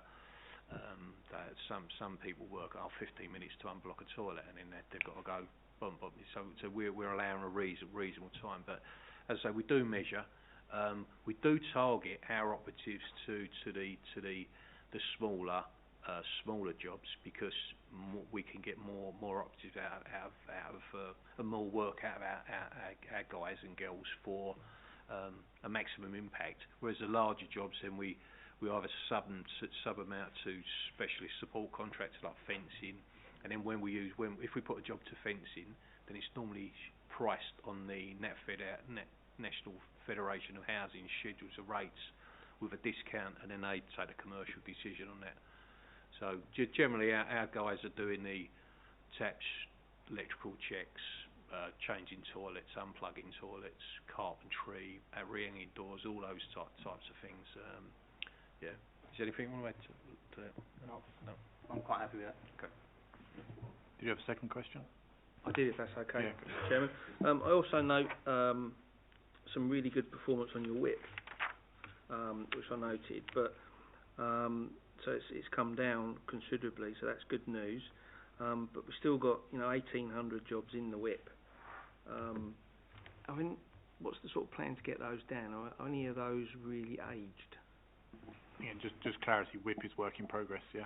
that some people work 15 minutes to unblock a toilet and then they've got to go bump. So we're allowing a reasonable time. But as I say, we do measure. We do target our operatives to the smaller jobs, because we can get more operatives out of more work out of our guys and girls for a maximum impact. Whereas the larger jobs, then we either sub them out to specialist support contractors like fencing, and then if we put a job to fencing, then it's normally priced on the National Federation of Housing schedules of rates with a discount, and then they take a commercial decision on that. So generally our guys are doing the taps, electrical checks, changing toilets, unplugging toilets, carpentry, re-hanging doors, all those types of things. Yeah. Is there anything you want to add to that? No. I'm quite happy with that. Okay. Did you have a second question? I did, if that's okay, Yeah. Chairman. I also note some really good performance on your whip, which I noted, but so it's come down considerably, so that's good news. But we've still got, you know, 1,800 jobs in the whip. I mean, what's the sort of plan to get those down? Are any of those really aged? Yeah, just clarity, whip is work in progress, yeah?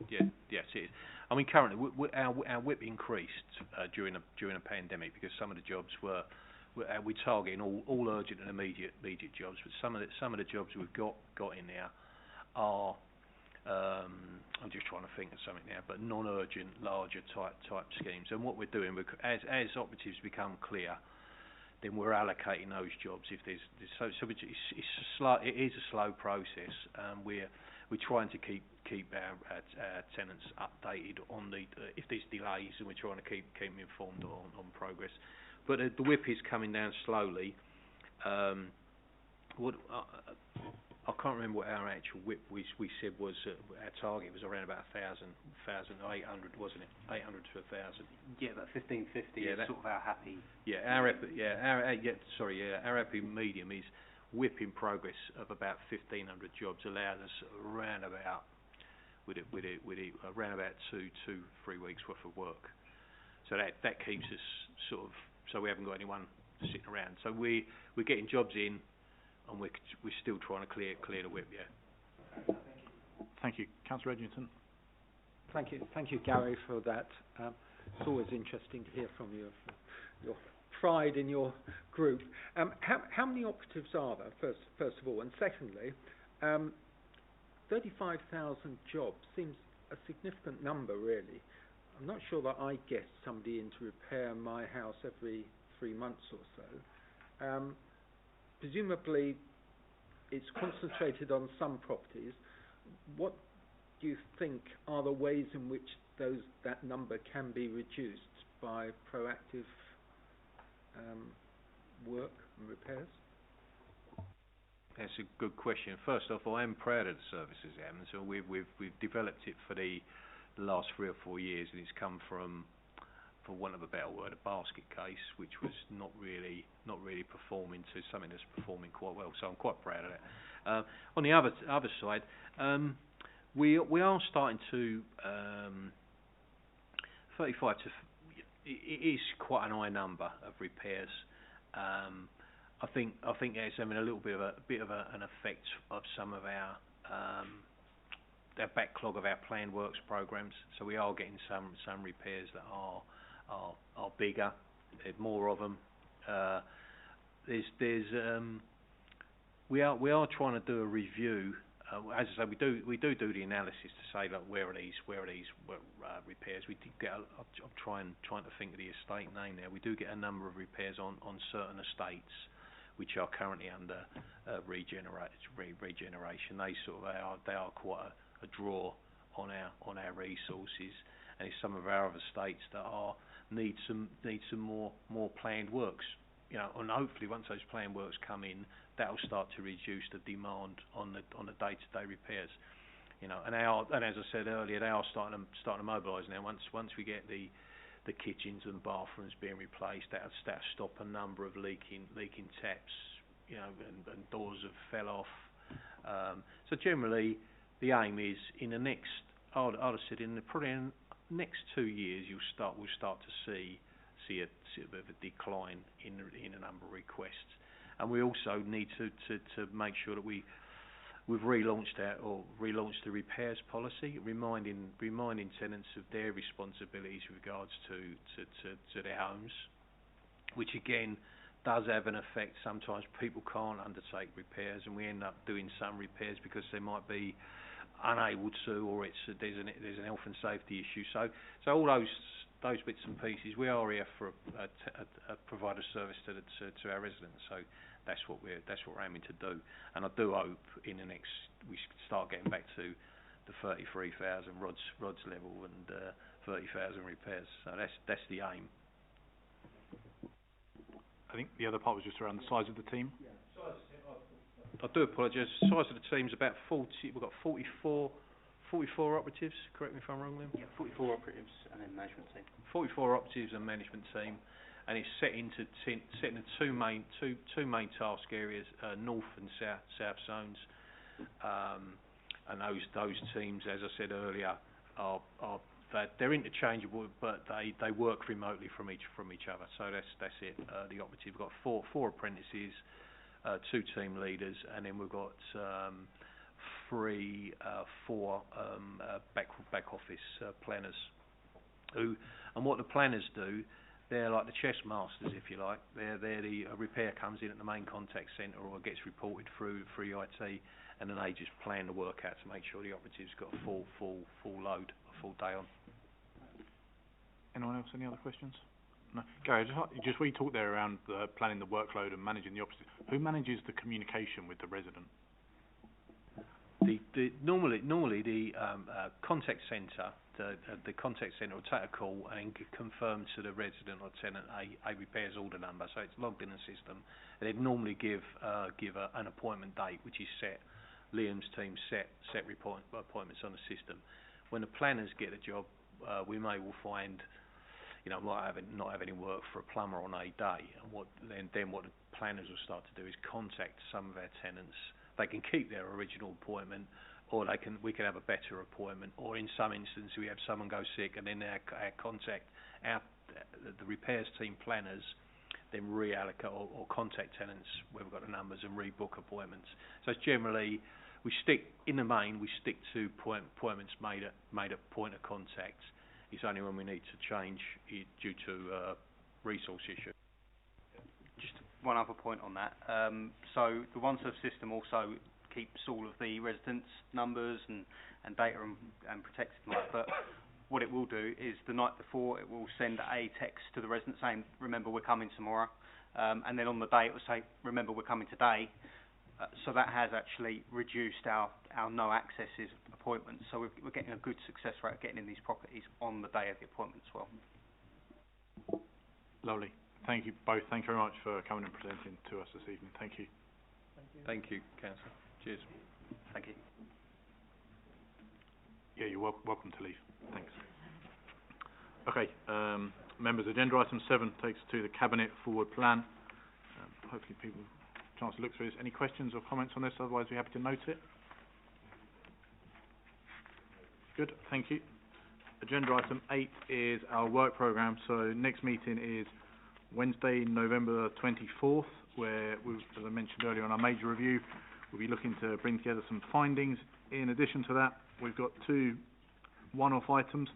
Yes, it is. I mean, currently our whip increased during a pandemic because some of the jobs we're targeting all urgent and immediate jobs, but some of the jobs we've got in there are I'm just trying to think of something now, but non-urgent, larger type schemes. And what we're doing, as operatives become clear, then we're allocating those jobs. If there's so it is a slow process. We're trying to keep our tenants updated on if there's delays, and we're trying to keep them informed on progress. But the whip is coming down slowly. I can't remember what our actual whip we said was. Our target was around about 1,800, wasn't it? 800 to 1,000. Yeah, about 1,550 is sort of our happy. Yeah, our happy medium is whip in progress of about 1,500 jobs allows us around about around about 2-3 weeks worth of work. So that keeps us sort of, so we haven't got anyone sitting around. So we're getting jobs in, and we're still trying to clear the whip. Yeah. Thank you, Councillor Edgerton. Thank you, Gary, for that. It's always interesting to hear from you of your pride in your group. How many operatives are there, first of all, and secondly, 35,000 jobs seems a significant number, really. I'm not sure that I get somebody in to repair my house every 3 months or so. Presumably, it's concentrated on some properties. What do you think are the ways in which that number can be reduced by proactive work and repairs? That's a good question. First off, I am proud of the services, so we've developed it for the last 3 or 4 years, and it's come from, for want of a better word, a basket case, which was not really performing, to something that's performing quite well. So I'm quite proud of that. On the other side, we are starting to 35 to. It is quite an high number of repairs. I think it's having a little bit of an effect of some of our backlog of our planned works programs. So we are getting some repairs that are bigger. There's more of them. We are trying to do a review. As I say, we do the analysis to say, look, where are these repairs? We did get. I'm trying to think of the estate name now. We do get a number of repairs on certain estates, which are currently under regeneration. They are quite a draw on our resources, and it's some of our other estates that need some more planned works. And hopefully once those planned works come in, that'll start to reduce the demand on the day-to-day repairs. And as I said earlier, they are starting to mobilise now. Once we get the kitchens and bathrooms being replaced, that'll stop a number of leaking taps, and doors have fell off. So generally, the aim is in the next, I'd have said probably in the next 2 years, we'll start to see a bit of a decline in a number of requests. And we also need to make sure that we've relaunched the repairs policy, reminding tenants of their responsibilities with regards to their homes, which again does have an effect. Sometimes people can't undertake repairs, and we end up doing some repairs because they might be unable to, or there's an health and safety issue. So all those bits and pieces, we are here for provide a service to our residents. So that's what we're aiming to do. And I do hope in the next we start getting back to the 33,000 rods level and 30,000 repairs. So that's the aim. I think the other part was just around the size of the team. Yeah, size of the team. I do apologise. The size of the team is about 40. We've got 44 operatives. Correct me if I'm wrong, Liam. Yeah, 44 operatives and then management team. 44 operatives and management team, and it's set into two main task areas, north and south zones. And those teams, as I said earlier, they're interchangeable, but they work remotely from each other. So that's it. The operative, we've got four apprentices, 2 team leaders, and then we've got four back office planners. And what the planners do, they're like the chess masters, if you like. They're the repair comes in at the main contact centre or gets reported through IT, and then they just plan the work out to make sure the operative's got a full load, a full day on. Anyone else? Any other questions? No. Gary, just we talked there around planning the workload and managing the operatives. Who manages the communication with the resident? Normally the contact centre, the contact centre will take a call and confirm to the resident or tenant a repairs order number, so it's logged in the system. And they'd normally give an appointment date, which is set. Liam's team set appointments on the system. When the planners get a job, we may well find, not have any work for a plumber on a day, and what the planners will start to do is contact some of our tenants. They can keep their original appointment, or we can have a better appointment, or in some instances we have someone go sick, and then our the repairs team planners then reallocate or contact tenants where we've got the numbers and rebook appointments. So it's generally we stick to appointments made at point of contact. It's only when we need to change it due to resource issue. Just one other point on that. So the OneServe system also keeps all of the residents' numbers and data and protects them. But what it will do is the night before it will send a text to the resident saying, "Remember, we're coming tomorrow," and then on the day it will say, "Remember, we're coming today." So that has actually reduced our no accesses appointments. So we're getting a good success rate of getting in these properties on the day of the appointment as well. Lovely. Thank you both. Thank you very much for coming and presenting to us this evening. Thank you. Thank you, Councillor. Cheers. Thank you. Yeah, you're welcome to leave. Thanks. Okay, members, agenda item 7 takes us to the Cabinet Forward Plan. Hopefully people have a chance to look through this. Any questions or comments on this? Otherwise, we're happy to note it. Good, thank you. Agenda item 8 is our work programme. So next meeting is Wednesday, November 24th, where, as I mentioned earlier on our major review, we'll be looking to bring together some findings. In addition to that, we've got 2 one-off items.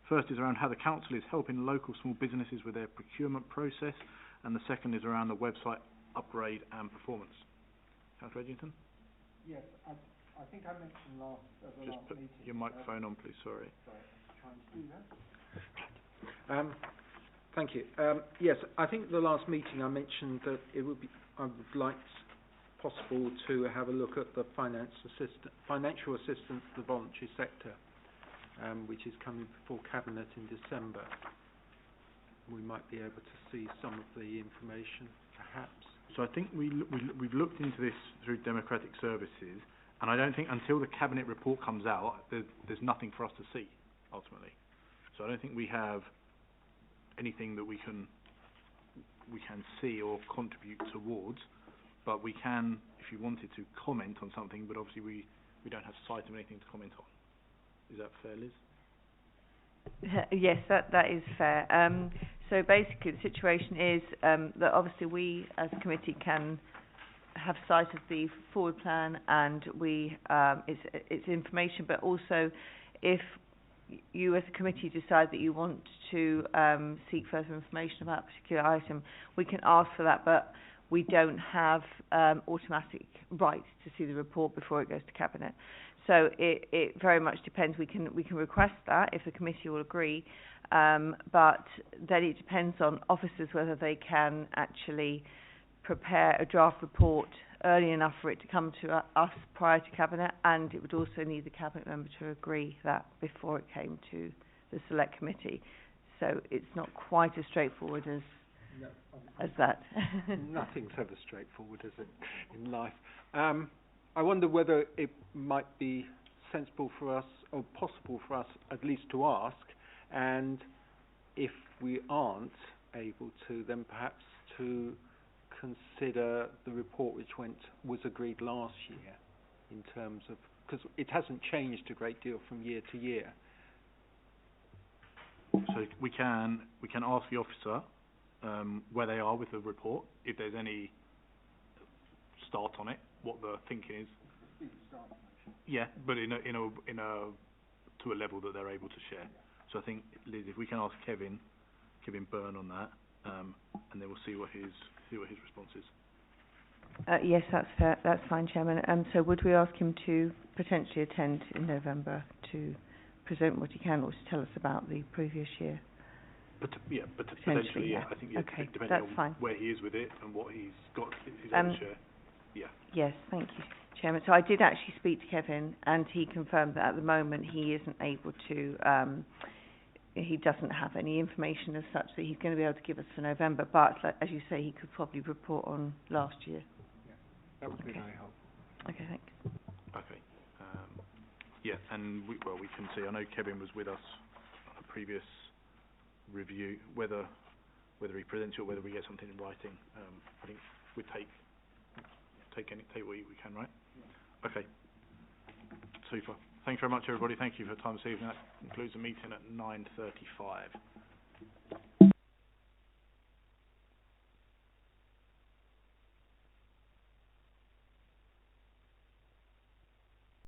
First is around how the council is helping local small businesses with their procurement process, and the second is around the website upgrade and performance. Councillor Edgington? Yes, I think I mentioned last meeting. Just put your microphone on, please. Sorry. Trying to do that. Thank you. Yes, I think the last meeting I mentioned that I would like possible to have a look at the financial assistance to the voluntary sector, which is coming before Cabinet in December. We might be able to see some of the information, perhaps. So I think we've looked into this through Democratic Services, and I don't think until the Cabinet Report comes out, there's nothing for us to see, ultimately. So I don't think we have anything that we can see or contribute towards, but we can, if you wanted to, comment on something, but obviously we don't have sight of anything to comment on. Is that fair, Liz? Yes, that is fair. So basically the situation is that obviously we as a committee can have sight of the forward plan, and it's information, but also if you as a committee decide that you want to seek further information about a particular item, we can ask for that, but we don't have automatic rights to see the report before it goes to Cabinet. So it very much depends. We can request that if the committee will agree, but then it depends on officers whether they can actually prepare a draft report early enough for it to come to us prior to Cabinet, and it would also need the Cabinet member to agree that before it came to the Select Committee. So it's not quite as straightforward as that. Nothing's ever straightforward, is it, in life? I wonder whether it might be sensible for us, or possible for us at least to ask, and if we aren't able to, then perhaps to consider the report which was agreed last year, in terms of, because it hasn't changed a great deal from year to year. So we can ask the officer where they are with the report, if there's any start on it, what the thinking is. Yeah, but in a to a level that they're able to share. So I think, Liz, if we can ask Kevin Byrne on that, and then we'll see what his response is. Yes, that's fair. That's fine, Chairman. So would we ask him to potentially attend in November to present what he can, or to tell us about the previous year? Potentially, yeah. I think, okay, depending that's on fine. where he is with it and what he's got his own share. Yeah. Yes, thank you, Chairman. So I did actually speak to Kevin, and he confirmed that at the moment he isn't able to. He doesn't have any information as such that he's going to be able to give us for November. But as you say, he could probably report on last year. Yeah, that would be very helpful. Okay, thanks. Okay. Yeah, and we can see. I know Kevin was with us on a previous review. Whether he presents it or whether we get something in writing, I think we take what we can, right? Yeah. Okay. Super. Thanks very much, everybody. Thank you for your time this evening. That concludes the meeting at 9:35.